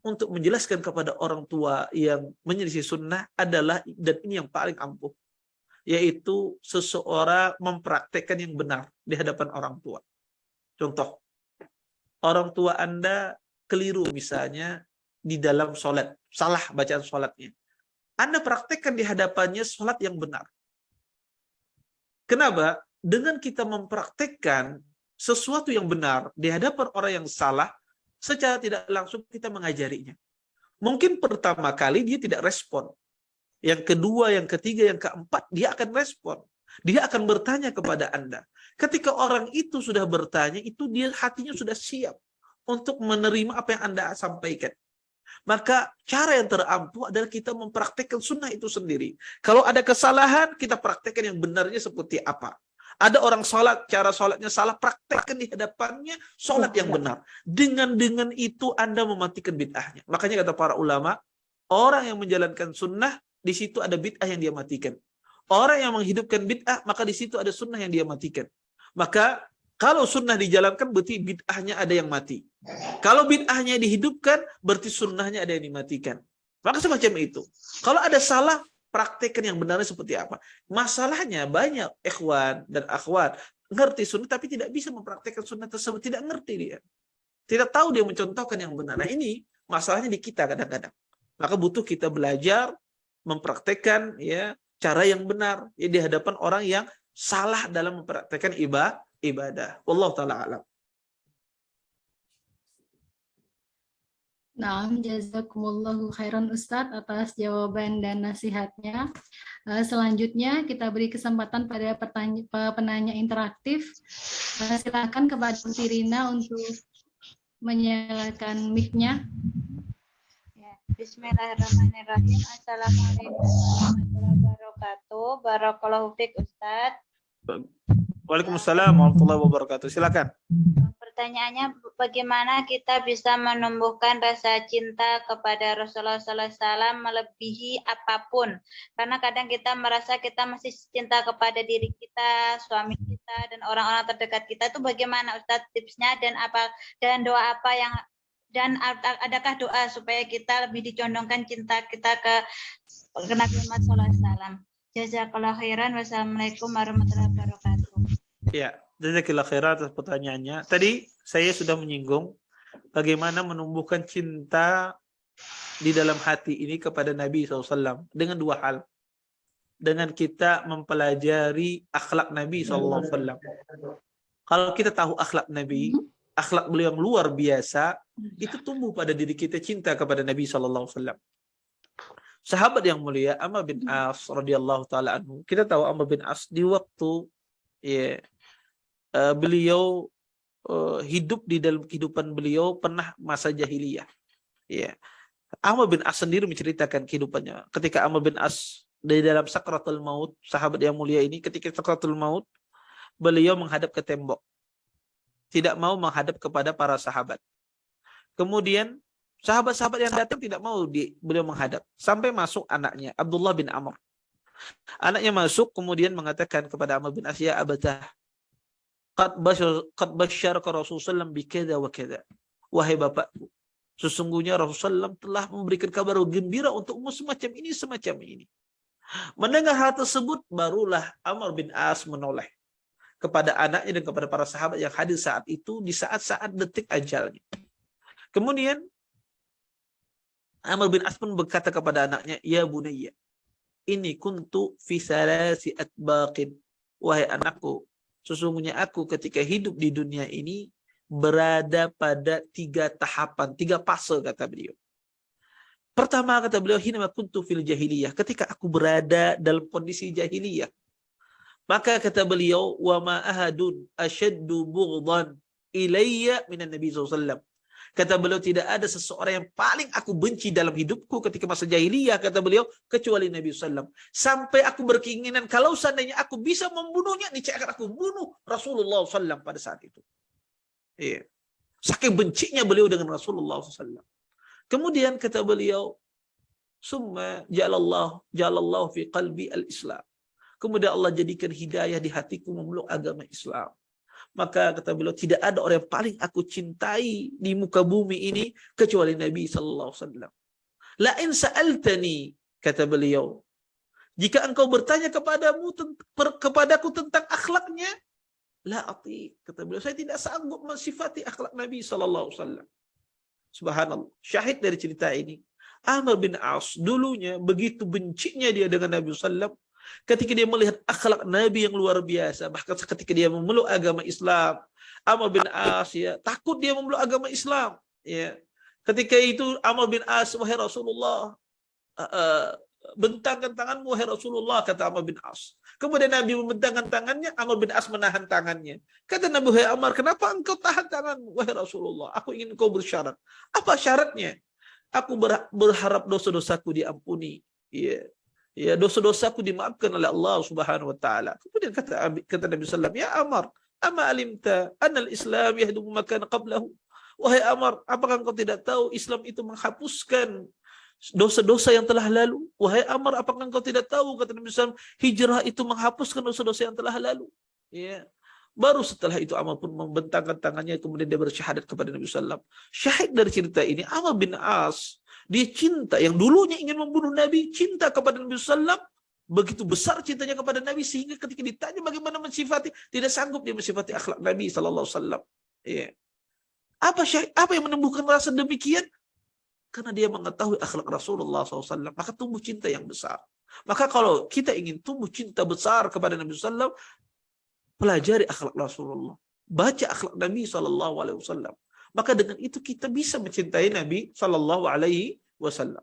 untuk menjelaskan kepada orang tua yang menyelisih sunnah adalah, dan ini yang paling ampuh, yaitu seseorang mempraktekkan yang benar di hadapan orang tua. Contoh, orang tua Anda keliru misalnya di dalam sholat, salah bacaan sholatnya. Anda praktekkan di hadapannya sholat yang benar. Kenapa? Dengan kita mempraktekkan sesuatu yang benar di hadapan orang yang salah, secara tidak langsung kita mengajarinya. Mungkin pertama kali dia tidak respon. Yang kedua, yang ketiga, yang keempat, dia akan respon. Dia akan bertanya kepada Anda. Ketika orang itu sudah bertanya, itu dia hatinya sudah siap untuk menerima apa yang Anda sampaikan. Maka cara yang terampuh adalah kita mempraktekkan sunnah itu sendiri. Kalau ada kesalahan, kita praktekkan yang benarnya seperti apa. Ada orang sholat, cara sholatnya salah, praktekkan di hadapannya sholat yang benar. Dengan itu Anda mematikan bid'ahnya. Makanya kata para ulama, orang yang menjalankan sunnah, di situ ada bid'ah yang dia matikan. Orang yang menghidupkan bid'ah, maka di situ ada sunnah yang dia matikan. Maka kalau sunnah dijalankan, berarti bid'ahnya ada yang mati. Kalau bid'ahnya dihidupkan, berarti sunnahnya ada yang dimatikan. Maka semacam itu. Kalau ada salah, praktekkan yang benarnya seperti apa. Masalahnya banyak ikhwan dan akhwat ngerti sunnah, tapi tidak bisa mempraktekkan sunnah tersebut. Tidak ngerti dia. Tidak tahu dia mencontohkan yang benar. Nah, ini masalahnya di kita kadang-kadang. Maka butuh kita belajar mempraktekkan ya cara yang benar ya, di hadapan orang yang salah dalam mempraktekkan ibadah. Wallahu taala alam. Nah, jazakumullahu khairan Ustadz atas jawaban dan nasihatnya. Selanjutnya kita beri kesempatan pada penanya interaktif. Silakan kepada Bu Tirina untuk menyalakan mic-nya. Ya, bismillahirrahmanirrahim. Assalamualaikum warahmatullahi wabarakatuh. Barakallahu fiik Ustadz. Waalaikumsalam warahmatullahi wabarakatuh. Silakan. Pertanyaannya, bagaimana kita bisa menumbuhkan rasa cinta kepada Rasulullah SAW melebihi apapun? Karena kadang kita merasa kita masih cinta kepada diri kita, suami kita, dan orang-orang terdekat kita. Itu bagaimana Ustadz tipsnya dan doa apa yang adakah doa supaya kita lebih dicondongkan cinta kita ke Nabi Muhammad SAW? Jazakallahu khairan. Wassalamualaikum warahmatullahi wabarakatuh. Ya, jazakallahu khairan atas pertanyaannya. Tadi saya sudah menyinggung bagaimana menumbuhkan cinta di dalam hati ini kepada Nabi SAW dengan dua hal. Dengan kita mempelajari akhlak Nabi SAW. Kalau kita tahu akhlak Nabi, akhlak beliau yang luar biasa, itu tumbuh pada diri kita cinta kepada Nabi SAW. Sahabat yang mulia Amr bin As radhiyallahu taala anhu. Kita tahu Amr bin As di waktu beliau hidup di dalam kehidupan beliau pernah masa jahiliyah. Ya. Amr bin As sendiri menceritakan kehidupannya. Ketika Amr bin As di dalam sakratul maut, sahabat yang mulia ini ketika sakratul maut, beliau menghadap ke tembok. Tidak mau menghadap kepada para sahabat. Kemudian sahabat-sahabat yang datang tidak mau beliau menghadap. Sampai masuk anaknya, Abdullah bin Amr. Anaknya masuk kemudian mengatakan kepada Amr bin As, ya Abatah, qad basyaraka Rasulullah sallallahu bikada wa kada. Wahai bapakku, sesungguhnya Rasulullah telah memberikan kabar gembira untukmu semacam ini. Mendengar hal tersebut, barulah Amr bin As menoleh kepada anaknya dan kepada para sahabat yang hadir saat itu di saat-saat detik ajalnya. Kemudian Amr bin As pun berkata kepada anaknya, ya bunayya, ini kuntu fi salasi atbaqin. Wahai anakku, sesungguhnya aku ketika hidup di dunia ini berada pada 3 tahapan, 3 fase kata beliau. Pertama kata beliau, hina kuntu fil jahiliyah, ketika aku berada dalam kondisi jahiliyah. Maka kata beliau, wa ma ahadun ashaddu bughdan ilayya minan nabi sallallahu alaihi wasallam. Kata beliau, tidak ada seseorang yang paling aku benci dalam hidupku ketika masa jahiliyah, kata beliau, kecuali Nabi SAW. Sampai aku berkeinginan kalau seandainya aku bisa membunuhnya, niscaya akan aku bunuh Rasulullah SAW pada saat itu. Iya. Saking bencinya beliau dengan Rasulullah SAW. Kemudian kata beliau, summa ja'alallahu fi qalbi al-Islam. Kemudian Allah jadikan hidayah di hatiku memeluk agama Islam. Maka kata beliau, tidak ada orang yang paling aku cintai di muka bumi ini kecuali Nabi sallallahu alaihi wasallam. La in sa'altani, kata beliau, jika engkau bertanya kepadaku tentang akhlaknya, la ati, kata beliau, saya tidak sanggup mensifati akhlak Nabi sallallahu alaihi wasallam. Subhanallah. Syahid dari cerita ini, Amr bin As dulunya begitu bencinya dia dengan Nabi sallallahu alaihi wasallam. Ketika dia melihat akhlak Nabi yang luar biasa, bahkan ketika dia memeluk agama Islam, Amr bin As takut dia memeluk agama Islam. Ya. Ketika itu Amr bin As, wahai Rasulullah, bentangkan tanganmu wahai Rasulullah, kata Amr bin As. Kemudian Nabi membentangkan tangannya, Amr bin As menahan tangannya. Kata Nabi, wahai Amr, kenapa engkau tahan tanganmu wahai Rasulullah? Aku ingin engkau bersyarat. Apa syaratnya? Aku berharap dosa-dosaku diampuni. Ya. Ya, dosa-dosaku dimaafkan oleh Allah Subhanahu wa taala. Kemudian kata Nabi sallallahu alaihi wasallam, ya Amr, ama alimta anna al-Islam yahdumu ma kana qablahu? Wahai Amr, apakah engkau tidak tahu Islam itu menghapuskan dosa-dosa yang telah lalu? Wahai Amr, apakah engkau tidak tahu, kata Nabi sallallahu alaihi wasallam, hijrah itu menghapuskan dosa-dosa yang telah lalu? Ya. Baru setelah itu Amr pun membentangkan tangannya, kemudian dia bersyahadat kepada Nabi sallallahu alaihi wasallam. Syahid dari cerita ini, Amr bin As, dia cinta, yang dulunya ingin membunuh Nabi, cinta kepada Nabi SAW, begitu besar cintanya kepada Nabi, sehingga ketika ditanya bagaimana mensifati, tidak sanggup dia mensifati akhlak Nabi SAW. Yeah. Apa yang menumbuhkan rasa demikian? Karena dia mengetahui akhlak Rasulullah SAW, maka tumbuh cinta yang besar. Maka kalau kita ingin tumbuh cinta besar kepada Nabi SAW, pelajari akhlak Rasulullah, baca akhlak Nabi SAW. Maka dengan itu kita bisa mencintai Nabi SAW.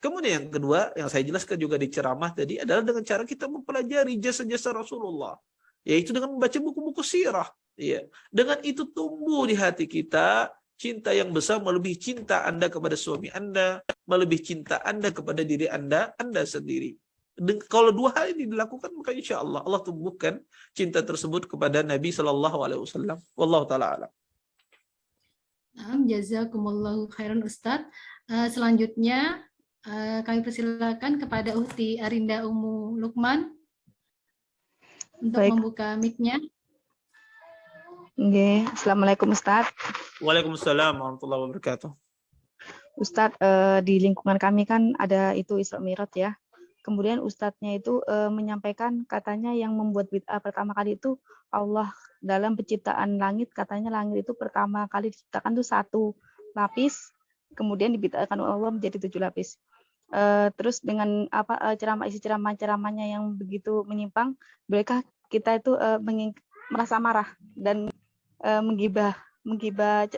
Kemudian yang kedua, yang saya jelaskan juga di ceramah tadi, adalah dengan cara kita mempelajari jasa-jasa Rasulullah, yaitu dengan membaca buku-buku sirah. Ya. Dengan itu tumbuh di hati kita cinta yang besar, melebihi cinta Anda kepada suami Anda, melebihi cinta Anda kepada diri Anda sendiri. Kalau dua hal ini dilakukan, maka insya Allah Allah tumbuhkan cinta tersebut kepada Nabi SAW. Wallahu ta'ala alam. Jazakumullahu khairan Ustadz. Selanjutnya kami persilakan kepada Uhti Arinda Umu Lukman untuk membuka mic-nya. Oke, Assalamualaikum Ustadz. Waalaikumsalam warahmatullahi wabarakatuh. Ustadz, di lingkungan kami kan ada itu Isra Mi'raj ya. Kemudian Ustadznya itu menyampaikan katanya yang membuat bid'ah pertama kali itu Allah. Dalam penciptaan langit, katanya langit itu pertama kali diciptakan itu 1 lapis, kemudian dibid'ahkan Allah menjadi 7 lapis. Terus dengan isi ceramahnya yang begitu menyimpang, bolehkah kita itu merasa marah dan menggibah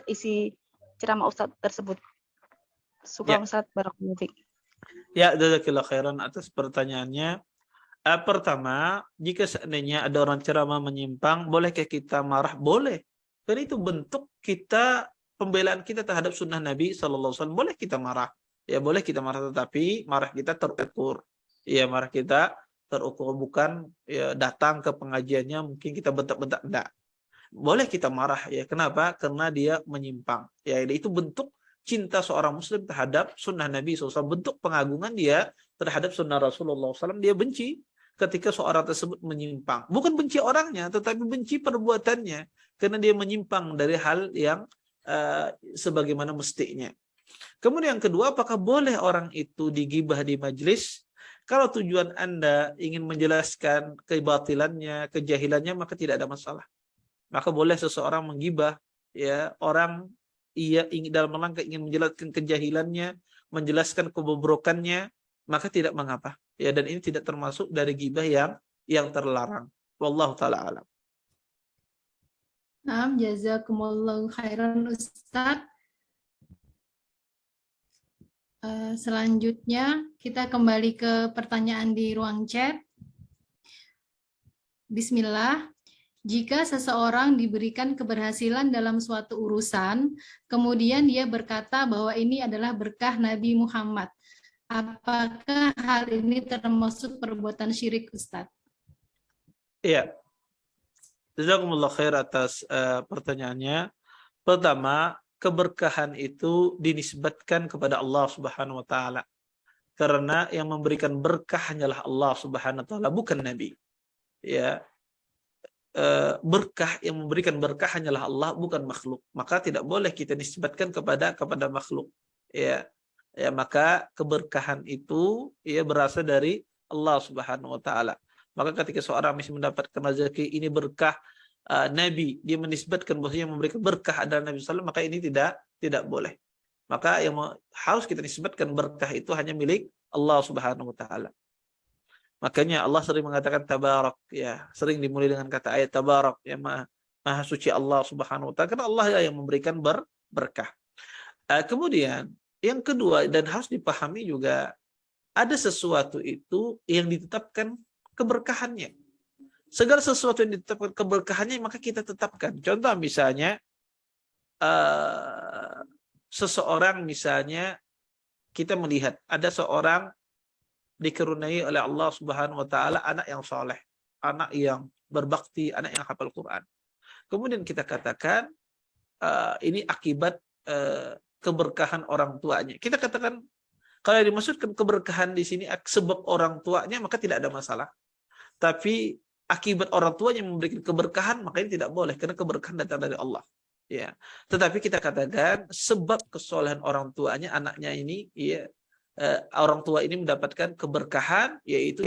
isi ceramah Ustadz tersebut? Syukran Ustadz, barakallahu fiik. Ya, jazakallahu khairan atas pertanyaannya. Pertama, jika seandainya ada orang ceramah menyimpang, bolehkah kita marah? Boleh. Karena itu bentuk kita, pembelaan kita terhadap sunnah Nabi SAW. Boleh kita marah. Ya, boleh kita marah, tetapi marah kita terukur. Ya, marah kita terukur, bukan ya, datang ke pengajiannya mungkin kita bentak-bentak, enggak. Boleh kita marah, ya. Kenapa? Karena dia menyimpang. Ya, itu bentuk cinta seorang muslim terhadap sunnah Nabi SAW, bentuk pengagungan dia terhadap sunnah Rasulullah SAW. Dia benci ketika seorang tersebut menyimpang. Bukan benci orangnya, tetapi benci perbuatannya, karena dia menyimpang dari hal yang sebagaimana mestinya. Kemudian yang kedua, apakah boleh orang itu digibah di majlis? Kalau tujuan Anda ingin menjelaskan kebatilannya, kejahilannya, maka tidak ada masalah. Maka boleh seseorang menggibah ya orang, ia ingin dalam rangka ingin menjelaskan kejahilannya, menjelaskan kebobrokannya, maka tidak mengapa. Ya, dan ini tidak termasuk dari gibah yang terlarang. Wallahu taala alam. Naam, jazakumullahu khairan Ustadz. Selanjutnya kita kembali ke pertanyaan di ruang chat. Bismillah. Jika seseorang diberikan keberhasilan dalam suatu urusan, kemudian dia berkata bahwa ini adalah berkah Nabi Muhammad, apakah hal ini termasuk perbuatan syirik, Ustadz? Iya. Jazakumullah khair atas pertanyaannya. Pertama, keberkahan itu dinisbatkan kepada Allah Subhanahu wa taala. Karena yang memberikan berkah hanyalah Allah Subhanahu wa taala, bukan Nabi. Ya. Berkah, yang memberikan berkah hanyalah Allah, bukan makhluk. Maka tidak boleh kita nisbatkan kepada makhluk. Ya. Ya, maka keberkahan itu ya berasal dari Allah Subhanahu wa taala. Maka ketika seorang misal mendapatkan rezeki ini berkah Nabi, dia menisbatkan bahwasanya memberikan berkah adalah Nabi sallallahu alaihi wasallam, maka ini tidak boleh. Maka yang harus kita nisbatkan berkah itu hanya milik Allah Subhanahu wa taala. Makanya Allah sering mengatakan tabarak, ya, sering dimulai dengan kata ayat tabarak, ya, maha suci Allah Subhanahu wa taala, karena Allah yang memberikan berkah. Kemudian yang kedua, dan harus dipahami juga, ada sesuatu itu yang ditetapkan keberkahannya. Segala sesuatu yang ditetapkan keberkahannya, maka kita tetapkan. Contoh misalnya, seseorang misalnya, kita melihat ada seorang dikaruniai oleh Allah Subhanahu wa taala anak yang soleh, anak yang berbakti, anak yang hafal Quran. Kemudian kita katakan ini akibat keberkahan orang tuanya. Kita katakan kalau dimaksudkan keberkahan di sini sebab orang tuanya, maka tidak ada masalah. Tapi akibat orang tuanya memberikan keberkahan, maka ini tidak boleh, karena keberkahan datang dari Allah. Ya. Tetapi kita katakan sebab kesolehan orang tuanya, anaknya ini, ya, orang tua ini mendapatkan keberkahan, yaitu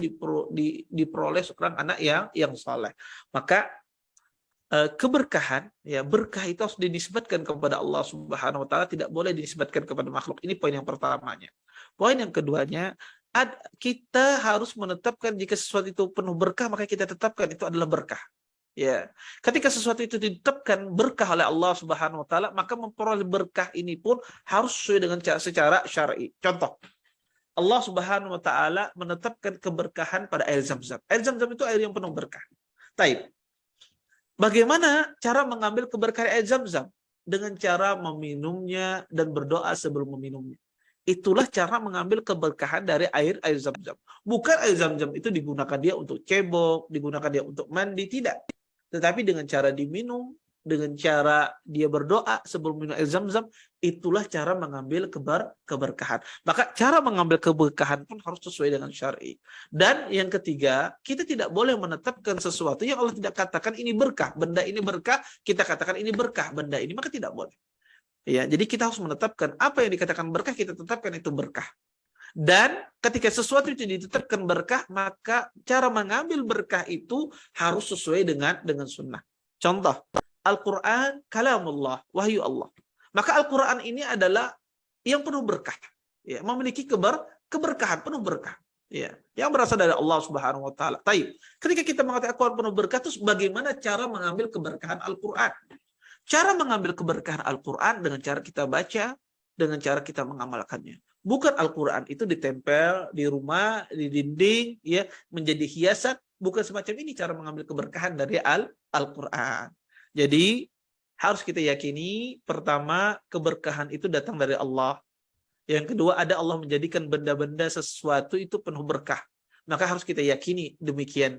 diperoleh seorang anak yang soleh. Maka keberkahan, ya berkah itu harus dinisbatkan kepada Allah Subhanahu wa taala, tidak boleh dinisbatkan kepada makhluk. Ini poin yang pertamanya. Poin yang keduanya, kita harus menetapkan jika sesuatu itu penuh berkah, maka kita tetapkan itu adalah berkah. Ya, ketika sesuatu itu ditetapkan berkah oleh Allah Subhanahu wa taala, maka memperoleh berkah ini pun harus sesuai dengan secara syar'i. Contoh, Allah Subhanahu wa taala menetapkan keberkahan pada air Zam-Zam. Air Zam-Zam itu air yang penuh berkah. Taib. Bagaimana cara mengambil keberkahan air Zam-Zam? Dengan cara meminumnya dan berdoa sebelum meminumnya. Itulah cara mengambil keberkahan dari air Zam-Zam. Bukan air Zam-Zam itu digunakan dia untuk cebok, digunakan dia untuk mandi, tidak. Tetapi dengan cara diminum, dengan cara dia berdoa sebelum minum air Zam-Zam, itulah cara mengambil keberkahan. Maka cara mengambil keberkahan pun harus sesuai dengan syar'i. Dan yang ketiga, kita tidak boleh menetapkan sesuatu yang Allah tidak katakan ini berkah, benda ini berkah, kita katakan ini berkah, benda ini, maka tidak boleh. Ya, jadi kita harus menetapkan apa yang dikatakan berkah, kita tetapkan itu berkah. Dan ketika sesuatu itu ditetapkan berkah, maka cara mengambil berkah itu harus sesuai dengan sunnah. Contoh, Al-Quran, kalamullah, wahyu Allah. Maka Al-Quran ini adalah yang penuh berkah. Ya, memiliki keberkahan, penuh berkah. Ya, yang berasal dari Allah Subhanahu wa taala. Taib. Ketika kita mengatakan Al-Quran penuh berkah, terus bagaimana cara mengambil keberkahan Al-Quran? Cara mengambil keberkahan Al-Quran dengan cara kita baca, dengan cara kita mengamalkannya. Bukan Al-Quran itu ditempel di rumah, di dinding, ya, menjadi hiasan. Bukan semacam ini cara mengambil keberkahan dari Al-Quran. Jadi harus kita yakini, pertama, keberkahan itu datang dari Allah. Yang kedua, ada Allah menjadikan benda-benda sesuatu itu penuh berkah. Maka harus kita yakini demikian.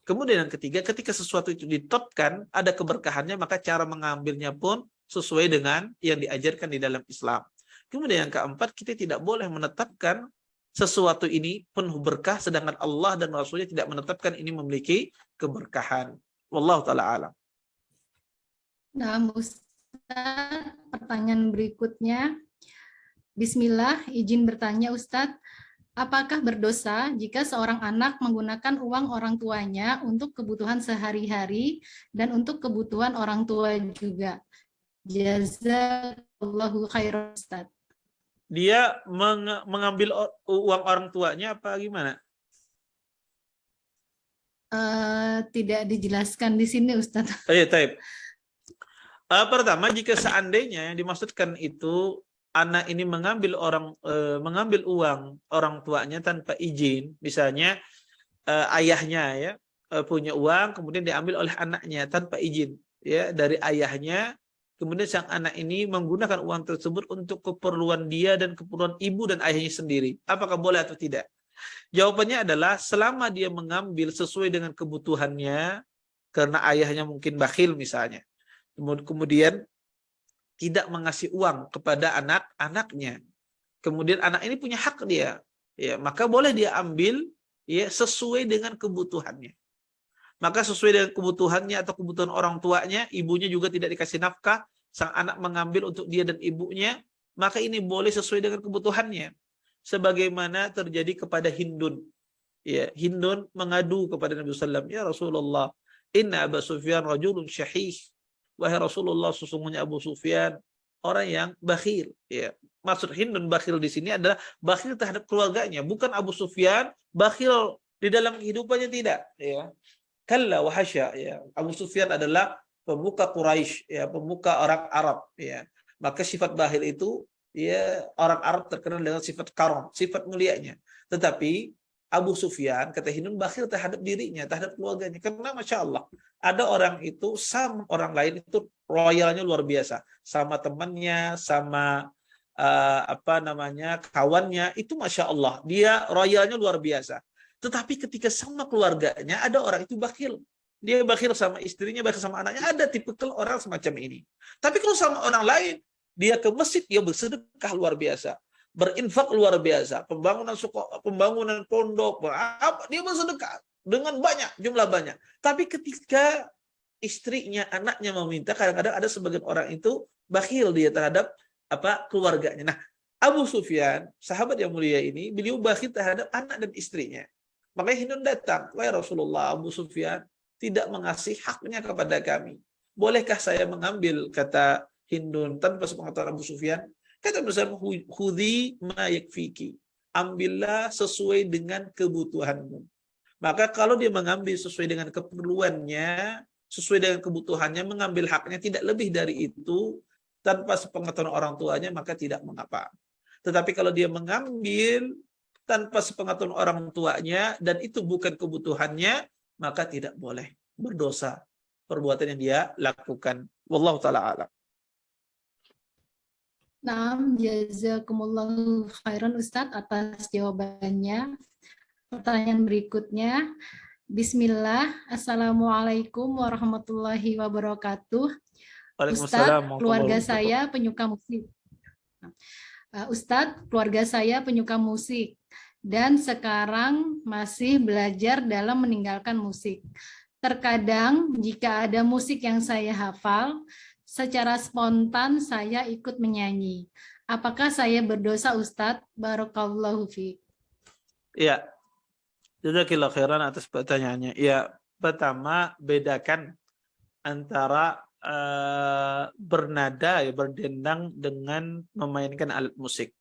Kemudian yang ketiga, ketika sesuatu itu ditetapkan, ada keberkahannya, maka cara mengambilnya pun sesuai dengan yang diajarkan di dalam Islam. Kemudian yang keempat, kita tidak boleh menetapkan sesuatu ini penuh berkah, sedangkan Allah dan Rasulnya tidak menetapkan ini memiliki keberkahan. Wallahu ta'ala alam. Nah, Ustaz, pertanyaan berikutnya. Bismillah, izin bertanya Ustadz, apakah berdosa jika seorang anak menggunakan uang orang tuanya untuk kebutuhan sehari-hari dan untuk kebutuhan orang tua juga? Jazakallahu khairan Ustadz. Dia mengambil uang orang tuanya apa gimana? Tidak dijelaskan di sini Ustadz. Iya, taib. Pertama, jika seandainya yang dimaksudkan itu anak ini mengambil uang orang tuanya tanpa izin, misalnya ayahnya ya punya uang kemudian diambil oleh anaknya tanpa izin ya dari ayahnya, kemudian sang anak ini menggunakan uang tersebut untuk keperluan dia dan keperluan ibu dan ayahnya sendiri, apakah boleh atau tidak? Jawabannya adalah selama dia mengambil sesuai dengan kebutuhannya karena ayahnya mungkin bakhil misalnya, kemudian tidak mengasih uang kepada anak-anaknya, kemudian anak ini punya hak dia, ya maka boleh dia ambil ya sesuai dengan kebutuhannya. Maka sesuai dengan kebutuhannya atau kebutuhan orang tuanya, ibunya juga tidak dikasih nafkah, sang anak mengambil untuk dia dan ibunya, maka ini boleh sesuai dengan kebutuhannya. Sebagaimana terjadi kepada Hindun. Ya, Hindun mengadu kepada Nabi sallallahu alaihi wasallam, ya Rasulullah, inna Abu Sufyan rajulun syahih. Wahai Rasulullah, sesungguhnya Abu Sufyan orang yang bakhil. Ya. Maksud Hindun bakhil di sini adalah bakhil terhadap keluarganya, bukan Abu Sufyan bakhil di dalam kehidupannya, tidak. Ya. Kalla wa hasya. Ya. Abu Sufyan adalah pemuka Quraisy, ya, pemuka orang Arab. Ya. Maka sifat bakhil itu, ya, orang Arab terkenal dengan sifat karam, sifat mulianya. Tetapi Abu Sufyan, kata Hindun, bakhil terhadap dirinya, terhadap keluarganya. Karena Masya Allah, ada orang itu sama orang lain itu royalnya luar biasa. Sama temannya, sama kawannya, itu Masya Allah, dia royalnya luar biasa. Tetapi ketika sama keluarganya, ada orang itu bakhil. Dia bakhil sama istrinya, bakhil sama anaknya. Ada tipikal orang semacam ini. Tapi kalau sama orang lain, dia ke masjid, dia bersedekah luar biasa. Berinfak luar biasa, pembangunan pondok, dia bersedekah dengan banyak, jumlah banyak. Tapi ketika istrinya, anaknya meminta, kadang-kadang ada sebagian orang itu bakhil dia terhadap keluarganya. Nah, Abu Sufyan, sahabat yang mulia ini, beliau bakhil terhadap anak dan istrinya. Makanya Hindun datang, wahai Rasulullah, Abu Sufyan tidak mengasih haknya kepada kami. Bolehkah saya mengambil, kata Hindun, tanpa sepengetahuan Abu Sufyan? Kata Rasulullah, hudhi ma yakfiki. Ambillah sesuai dengan kebutuhanmu. Maka kalau dia mengambil sesuai dengan keperluannya, sesuai dengan kebutuhannya, mengambil haknya tidak lebih dari itu, tanpa sepengetahuan orang tuanya, maka tidak mengapa. Tetapi kalau dia mengambil tanpa sepengetahuan orang tuanya, dan itu bukan kebutuhannya, maka tidak boleh. Berdosa perbuatan yang dia lakukan. Wallahu ta'ala a'lam. Naam, jazakumullahu khairan Ustadz atas jawabannya. Pertanyaan berikutnya, Bismillah, Assalamualaikum warahmatullahi wabarakatuh. Ustadz, keluarga saya penyuka musik. Ustadz, keluarga saya penyuka musik dan sekarang masih belajar dalam meninggalkan musik. Terkadang jika ada musik yang saya hafal, secara spontan saya ikut menyanyi. Apakah saya berdosa, Ustadz? Barakallahu fiik. Ya, jazakillah khairan atas pertanyaannya. Ya, pertama bedakan antara bernada, ya, berdendang dengan memainkan alat musik.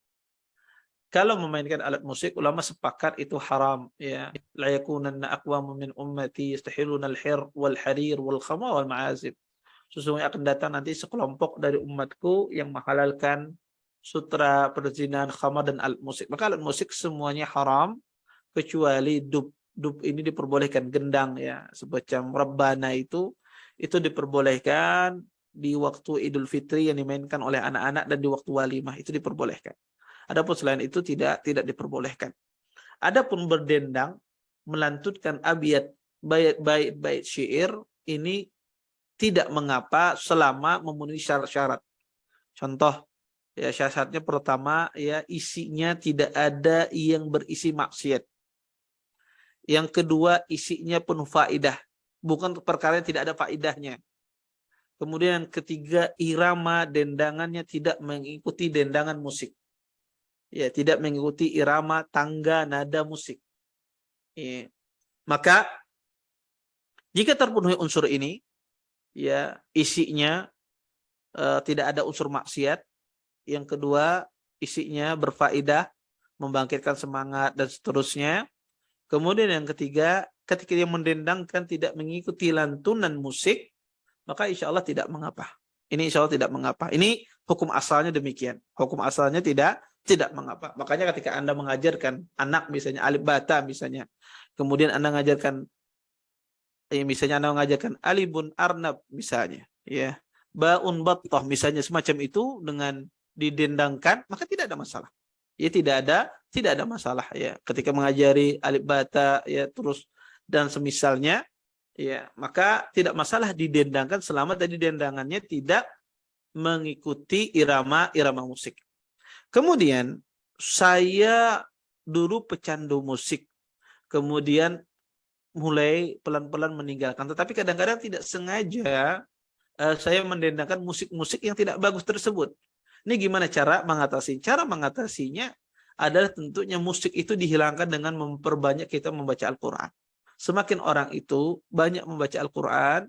Kalau memainkan alat musik, ulama sepakat itu haram, ya. La yakunanna aqwamun min ummati yastahiluna al-hir wal harir wal khama wal ma'azib. Sesungguhnya akan datang nanti sekelompok dari umatku yang menghalalkan sutra, perzinahan, khamar dan alat musik. Maka alat musik semuanya haram kecuali dub. Dub ini diperbolehkan, gendang, ya, semacam rebana itu diperbolehkan di waktu Idul Fitri yang dimainkan oleh anak-anak, dan di waktu walimah itu diperbolehkan. Adapun selain itu tidak diperbolehkan. Adapun berdendang, melantutkan abiyat, bait syair, ini tidak mengapa selama memenuhi syarat-syarat. Contoh, ya, syaratnya pertama, ya, isinya tidak ada yang berisi maksiat. Yang kedua, isinya penuh faidah, bukan perkara yang tidak ada faidahnya. Kemudian yang ketiga, irama dendangannya tidak mengikuti dendangan musik. Ya, tidak mengikuti irama tangga nada musik. Ya. Maka jika terpenuhi unsur ini, ya, isinya tidak ada unsur maksiat. Yang kedua, isinya berfaedah, membangkitkan semangat dan seterusnya. Kemudian yang ketiga, ketika dia mendendangkan tidak mengikuti lantunan musik, maka insya Allah tidak mengapa. Ini insya Allah tidak mengapa. Ini hukum asalnya demikian. Hukum asalnya tidak mengapa. Makanya ketika Anda mengajarkan anak misalnya alif bata misalnya, kemudian Anda mengajarkan misalnya Anda mengajarkan alibun arnab misalnya, ya, baun battah misalnya, semacam itu dengan didendangkan, maka tidak ada masalah. Ya, tidak ada masalah, ya. Ketika mengajari alif bata, ya, terus dan semisalnya, ya, maka tidak masalah didendangkan selama tadi dendangannya tidak mengikuti irama musik. Kemudian saya dulu pecandu musik, kemudian mulai pelan-pelan meninggalkan, tetapi kadang-kadang tidak sengaja saya mendendangkan musik-musik yang tidak bagus tersebut. Ini gimana cara mengatasi? Cara mengatasinya adalah tentunya musik itu dihilangkan dengan memperbanyak kita membaca Al-Quran. Semakin orang itu banyak membaca Al-Quran,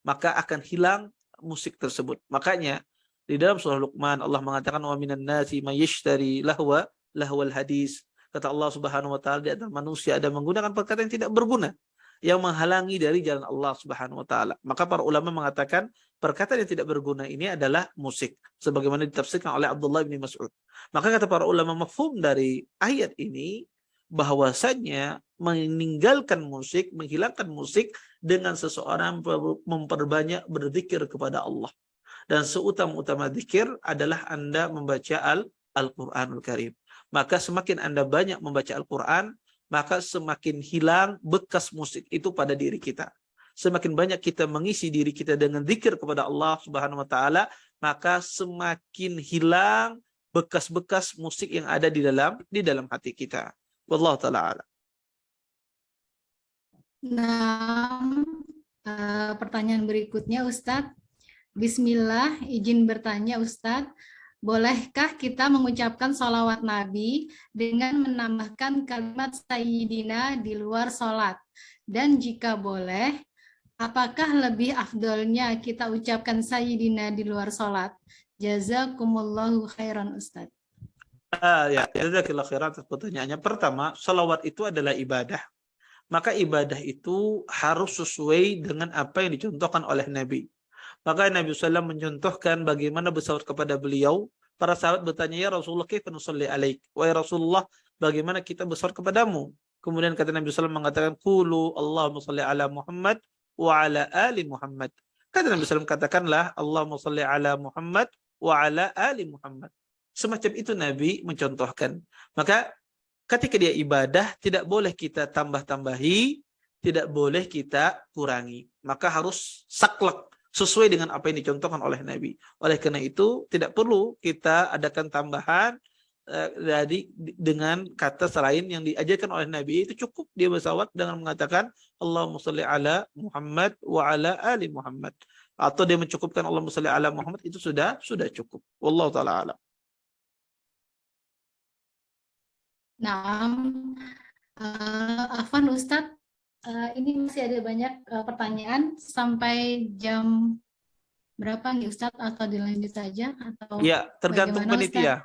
maka akan hilang musik tersebut. Makanya di dalam surah Luqman Allah mengatakan wa minan nasi may yashtari lahwal hadis. Kata Allah Subhanahu wa taala, di antara manusia ada menggunakan perkataan yang tidak berguna, yang menghalangi dari jalan Allah Subhanahu wa taala. Maka para ulama mengatakan perkataan yang tidak berguna ini adalah musik, sebagaimana ditafsirkan oleh Abdullah bin Mas'ud. Maka kata para ulama, mafhum dari ayat ini bahwasanya meninggalkan musik, menghilangkan musik dengan seseorang memperbanyak berzikir kepada Allah. Dan seutama-utama zikir adalah Anda membaca Al-Qur'anul Karim. Maka semakin Anda banyak membaca Al-Quran, maka semakin hilang bekas musik itu pada diri kita. Semakin banyak kita mengisi diri kita dengan zikir kepada Allah Subhanahu wa taala, maka semakin hilang bekas-bekas musik yang ada di dalam hati kita. Wallahu taala a'lam. Nah, pertanyaan berikutnya Ustadz. Bismillah, izin bertanya Ustadz. Bolehkah kita mengucapkan sholawat Nabi dengan menambahkan kalimat Sayyidina di luar sholat? Dan jika boleh, apakah lebih afdolnya kita ucapkan Sayyidina di luar sholat? Jazakumullahu khairan Ustadz. Ya, jazakallahu khairan atas pertanyaannya. Pertama, salawat itu adalah ibadah. Maka ibadah itu harus sesuai dengan apa yang dicontohkan oleh Nabi. Maka Nabi SAW mencontohkan bagaimana bersalawat kepada beliau. Para sahabat bertanya, ya Rasulullah, kaifa nusalli alaik? Wahai Rasulullah, bagaimana kita bersalawat kepadamu? Kemudian kata Nabi SAW mengatakan, qulu Allahumma salli ala Muhammad wa ala ali Muhammad. Kata Nabi SAW, katakanlah, Allahumma salli ala Muhammad wa ala ali Muhammad. Semacam itu Nabi mencontohkan. Maka ketika dia ibadah, tidak boleh kita tambah-tambahi, tidak boleh kita kurangi. Maka harus saklek sesuai dengan apa yang dicontohkan oleh Nabi. Oleh karena itu, tidak perlu kita adakan tambahan dengan kata selain yang diajarkan oleh Nabi. Itu cukup dia bersalawat dengan mengatakan Allahumma shalli ala Muhammad wa ala ali Muhammad. Atau dia mencukupkan Allahumma shalli ala Muhammad, itu sudah cukup. Wallahu ta'ala alam. Nah, Afwan Ustadz, ini masih ada banyak pertanyaan sampai jam berapa nih Ustadz, atau dilanjut saja atau Ya, tergantung bagaimana, panitia.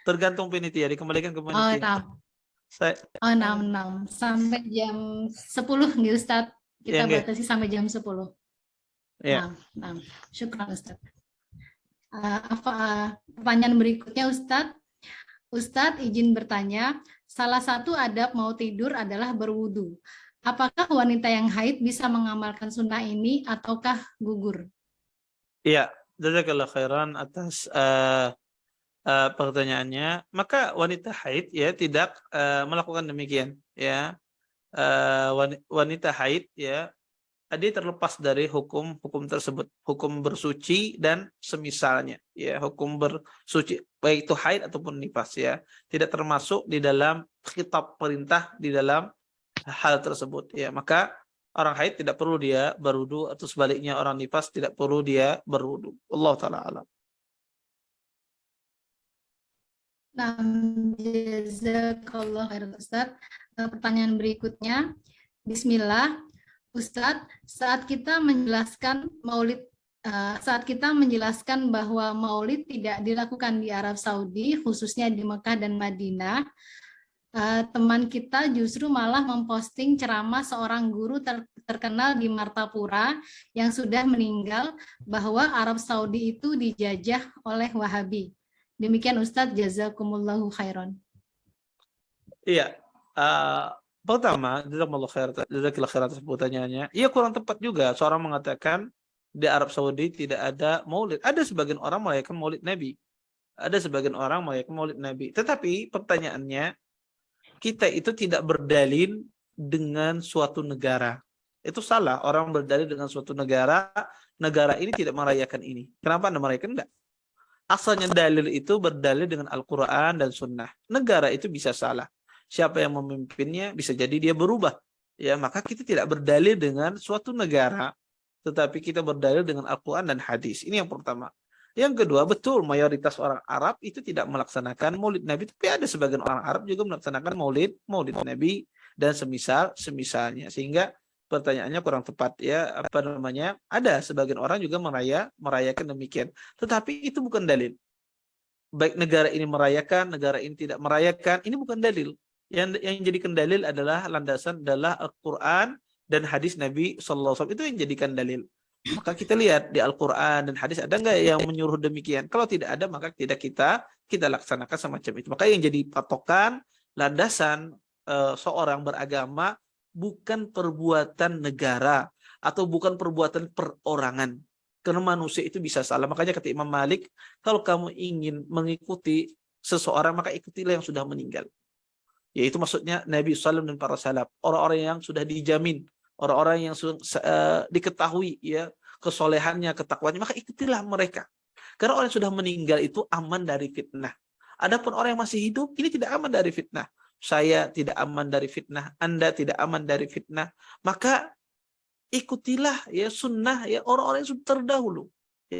Tergantung panitia, dikembalikan ke panitia. Oh, 6 sampai jam 10 nih Ustadz. Kita Ya, batasi sampai jam 10. Ya. Nah, syukran Ustadz. Pertanyaan berikutnya Ustadz. Ustadz izin bertanya, salah satu adab mau tidur adalah berwudu. Apakah wanita yang haid bisa mengamalkan sunnah ini ataukah gugur? Iya, jazakallahu khairan atas pertanyaannya. Maka wanita haid ya tidak melakukan demikian ya. Wanita haid ya, dia terlepas dari hukum tersebut, hukum bersuci dan semisalnya ya, hukum bersuci baik itu haid ataupun nifas ya, tidak termasuk di dalam khitab perintah di dalam hal tersebut ya. Maka orang haid tidak perlu dia berwudu, atau sebaliknya orang nifas tidak perlu dia berwudu. Allah taala alam. Nah, jazakallah khairan Ustaz. Pertanyaan berikutnya, Bismillah, Ustadz, saat kita menjelaskan bahwa maulid tidak dilakukan di Arab Saudi, khususnya di Mekah dan Madinah, teman kita justru malah memposting ceramah seorang guru terkenal di Martapura yang sudah meninggal bahwa Arab Saudi itu dijajah oleh Wahabi. Demikian Ustadz, jazakumullahu khairan. Iya, pertama, jazakallahu khairan atas pertanyaannya. Iya, kurang tepat juga seorang mengatakan di Arab Saudi tidak ada maulid. Ada sebagian orang merayakan maulid Nabi. Ada sebagian orang merayakan maulid Nabi. Tetapi pertanyaannya, kita itu tidak berdalil dengan suatu negara. Itu salah. Orang berdalil dengan suatu negara ini tidak merayakan ini. Kenapa Anda merayakan? Enggak. Asalnya dalil itu berdalil dengan Al-Quran dan Sunnah. Negara itu bisa salah. Siapa yang memimpinnya bisa jadi dia berubah. Ya, maka kita tidak berdalil dengan suatu negara, tetapi kita berdalil dengan Al-Quran dan hadis. Ini yang pertama. Yang kedua, betul mayoritas orang Arab itu tidak melaksanakan maulid Nabi, tapi ada sebagian orang Arab juga melaksanakan maulid Nabi dan semisalnya. Sehingga pertanyaannya kurang tepat ya. Ada sebagian orang juga merayakan demikian. Tetapi itu bukan dalil. Baik negara ini merayakan, negara ini tidak merayakan, ini bukan dalil. Yang jadikan dalil adalah landasan adalah Al-Quran dan hadis Nabi SAW. Itu yang jadikan dalil. Maka kita lihat di Al-Quran dan hadis ada nggak yang menyuruh demikian. Kalau tidak ada, maka tidak kita laksanakan semacam itu. Maka yang jadi patokan, landasan seorang beragama bukan perbuatan negara atau bukan perbuatan perorangan. Karena manusia itu bisa salah. Makanya kata Imam Malik, kalau kamu ingin mengikuti seseorang, maka ikutilah yang sudah meninggal. Yaitu maksudnya Nabi SAW dan para salaf. Orang-orang yang sudah dijamin, orang-orang yang diketahui ya kesolehannya, ketakwaannya, maka ikutilah mereka. Karena orang yang sudah meninggal itu aman dari fitnah. Adapun orang yang masih hidup, ini tidak aman dari fitnah. Saya tidak aman dari fitnah, Anda tidak aman dari fitnah. Maka ikutilah ya sunnah ya orang-orang yang sudah terdahulu.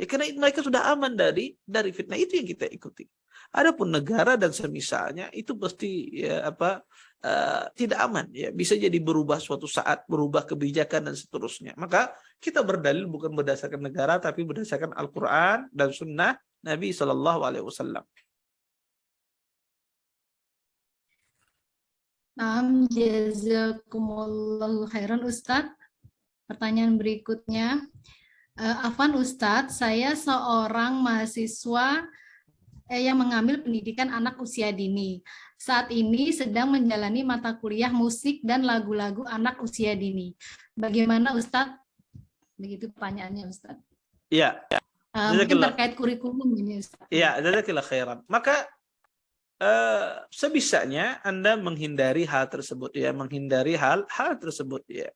Ya, karena mereka sudah aman dari fitnah, itu yang kita ikuti. Adapun negara dan semisalnya itu pasti ya tidak aman, ya bisa jadi berubah suatu saat, berubah kebijakan dan seterusnya. Maka kita berdalil bukan berdasarkan negara tapi berdasarkan Al-Qur'an dan Sunnah Nabi SAW. Naam, jazakumullahu khairan Ustadz. Pertanyaan berikutnya, Afwan Ustadz, saya seorang mahasiswa yang mengambil pendidikan anak usia dini. Saat ini sedang menjalani mata kuliah musik dan lagu-lagu anak usia dini. Bagaimana Ustadz? Begitu pertanyaannya Ustadz. Iya. Mungkin terkait kurikulum ini Ustadz. Iya, jazakallahu khairan. Maka sebisanya Anda menghindari hal tersebut, ya, menghindari hal tersebut, ya.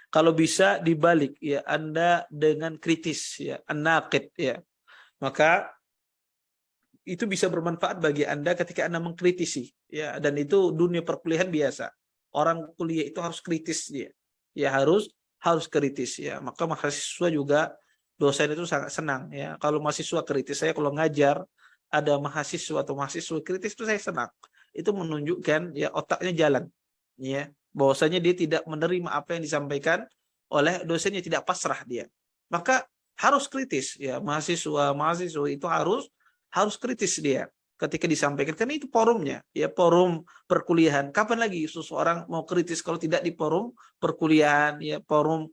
Kalau bisa dibalik, ya, Anda dengan kritis, ya, an-naqid, ya. Maka itu bisa bermanfaat bagi Anda ketika Anda mengkritisi, ya, dan itu dunia perkuliahan biasa. Orang kuliah itu harus kritis, dia. Ya, harus kritis, ya. Maka mahasiswa juga, dosen itu sangat senang, ya. Kalau mahasiswa kritis, saya kalau ngajar ada mahasiswa atau mahasiswa kritis itu saya senang. Itu menunjukkan ya otaknya jalan, ya, bahwasanya dia tidak menerima apa yang disampaikan oleh dosennya, tidak pasrah dia. Maka harus kritis, ya, mahasiswa itu harus kritis dia ketika disampaikan, karena itu forumnya, ya, forum perkuliahan. Kapan lagi seseorang mau kritis kalau tidak di forum perkuliahan, ya, forum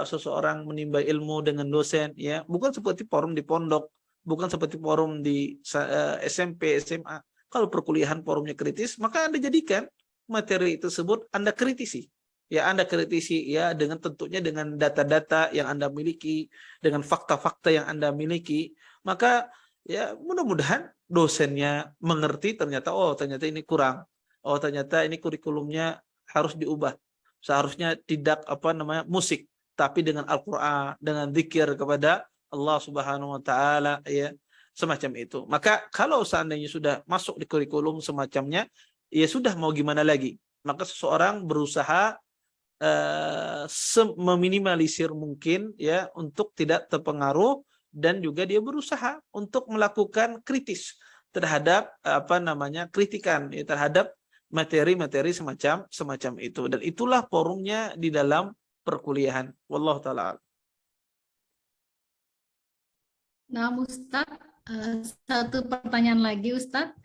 seseorang menimba ilmu dengan dosen, ya, bukan seperti forum di pondok, bukan seperti forum di SMP, SMA. Kalau perkuliahan forumnya kritis, maka Anda jadikan materi tersebut Anda kritisi. Ya, Anda kritisi, ya, dengan tentunya dengan data-data yang Anda miliki, dengan fakta-fakta yang Anda miliki. Maka ya mudah-mudahan dosennya mengerti, ternyata ini kurang. Oh, ternyata ini kurikulumnya harus diubah. Seharusnya tidak musik, tapi dengan Al-Qur'an, dengan zikir kepada Allah Subhanahu wa taala, ya, semacam itu. Maka kalau seandainya sudah masuk di kurikulum semacamnya, ya sudah, mau gimana lagi? Maka seseorang berusaha meminimalisir mungkin, ya, untuk tidak terpengaruh, dan juga dia berusaha untuk melakukan kritis terhadap kritikan, ya, terhadap materi-materi semacam itu, dan itulah forumnya di dalam perkuliahan. Wallahu taala. Nah, Ustadz, satu pertanyaan lagi Ustadz.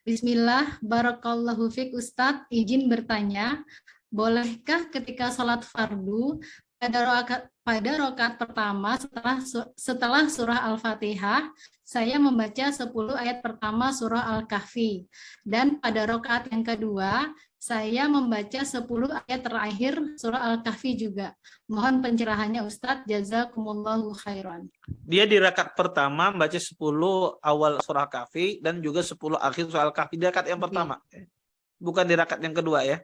Bismillah, barakallahu fiik Ustadz, izin bertanya, bolehkah ketika sholat fardu pada rakaat pertama setelah surah Al-Fatihah, saya membaca 10 ayat pertama surah Al-Kahfi, dan pada rakaat yang kedua saya membaca 10 ayat terakhir surah Al-Kahfi juga. Mohon pencerahannya Ustadz, jazakumullahu khairan. Dia di rakaat pertama membaca 10 awal surah Al-Kahfi dan juga 10 akhir surah Al-Kahfi di rakaat yang pertama. Bukan di rakaat yang kedua, ya.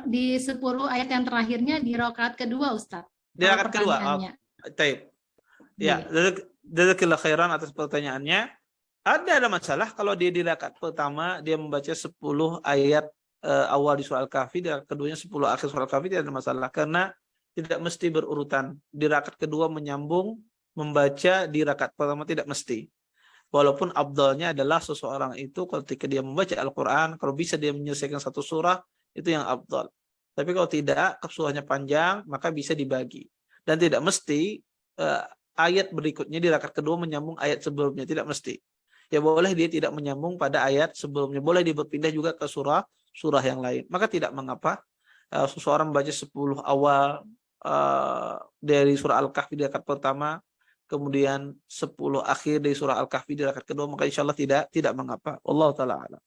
Di 10 ayat yang terakhirnya di rakaat kedua Ustadz. Di rakaat kedua. Taib. Ya, jazakallahu khairan atas pertanyaannya. Ada masalah kalau dia di rakaat pertama dia membaca 10 ayat awal di surah Al-Kahfi, di rakaat keduanya 10 akhir surah Al-Kahfi, tidak ada masalah, karena tidak mesti berurutan. Di rakaat kedua menyambung membaca di rakaat pertama, tidak mesti. Walaupun afdalnya adalah seseorang itu ketika dia membaca Al-Qur'an, kalau bisa dia menyelesaikan satu surah, itu yang afdal. Tapi kalau tidak, surahnya panjang, maka bisa dibagi. Dan tidak mesti ayat berikutnya di rakaat kedua menyambung ayat sebelumnya, tidak mesti. Ya, boleh dia tidak menyambung pada ayat sebelumnya, boleh dia berpindah juga ke surah yang lain. Maka tidak mengapa seseorang membaca 10 awal dari surah Al-Kahfi di rakaat pertama, kemudian 10 akhir dari surah Al-Kahfi di rakaat kedua, maka insya Allah tidak mengapa. Wallahu taala a'lam.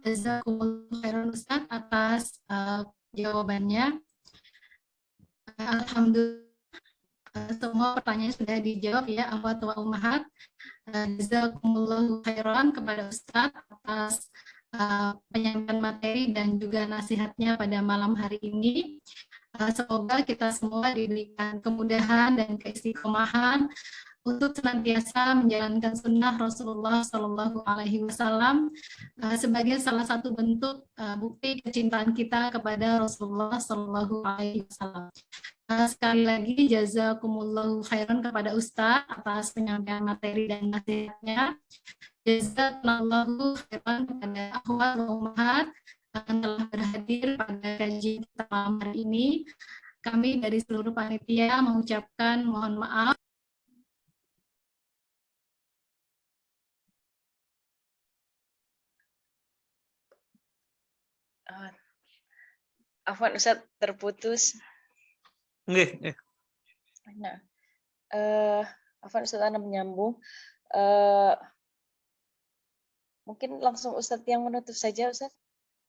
Jazakumullahu khairan Ustaz atas jawabannya. Alhamdulillah semua pertanyaan sudah dijawab, ya, akhwat wa ummahat. Jazakumullahu khairan kepada Ustaz atas penyampaian materi dan juga nasihatnya pada malam hari ini. Semoga kita semua diberikan kemudahan dan keistiqomahan untuk senantiasa menjalankan sunnah Rasulullah Shallallahu Alaihi Wasallam sebagai salah satu bentuk bukti kecintaan kita kepada Rasulullah Shallallahu Alaihi Wasallam. Sekali lagi jazakumullahu khairan kepada Ustadz atas penyampaian materi dan nasihatnya. Jazakallahu khairan kepada akhwat wa ummahat yang telah berhadir pada kajian kita malam hari ini. Kami dari seluruh panitia mengucapkan mohon maaf. Afwan Ustaz, terputus. Nggih. Nah, Afwan Ustaz, Ana menyambung. Mungkin langsung Ustaz yang menutup saja, Ustaz.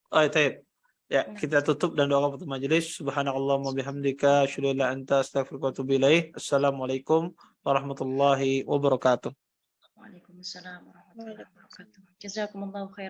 Oh, taib. Ya, kita tutup dan doa penutup majelis. Subhanakallahumma bihamdika asyhadu an la ilaha illa anta astaghfiruka wa atubu ilaik. Assalamualaikum warahmatullahi wabarakatuh. Waalaikumsalam warahmatullahi wabarakatuh. Jazakumullahu khairan.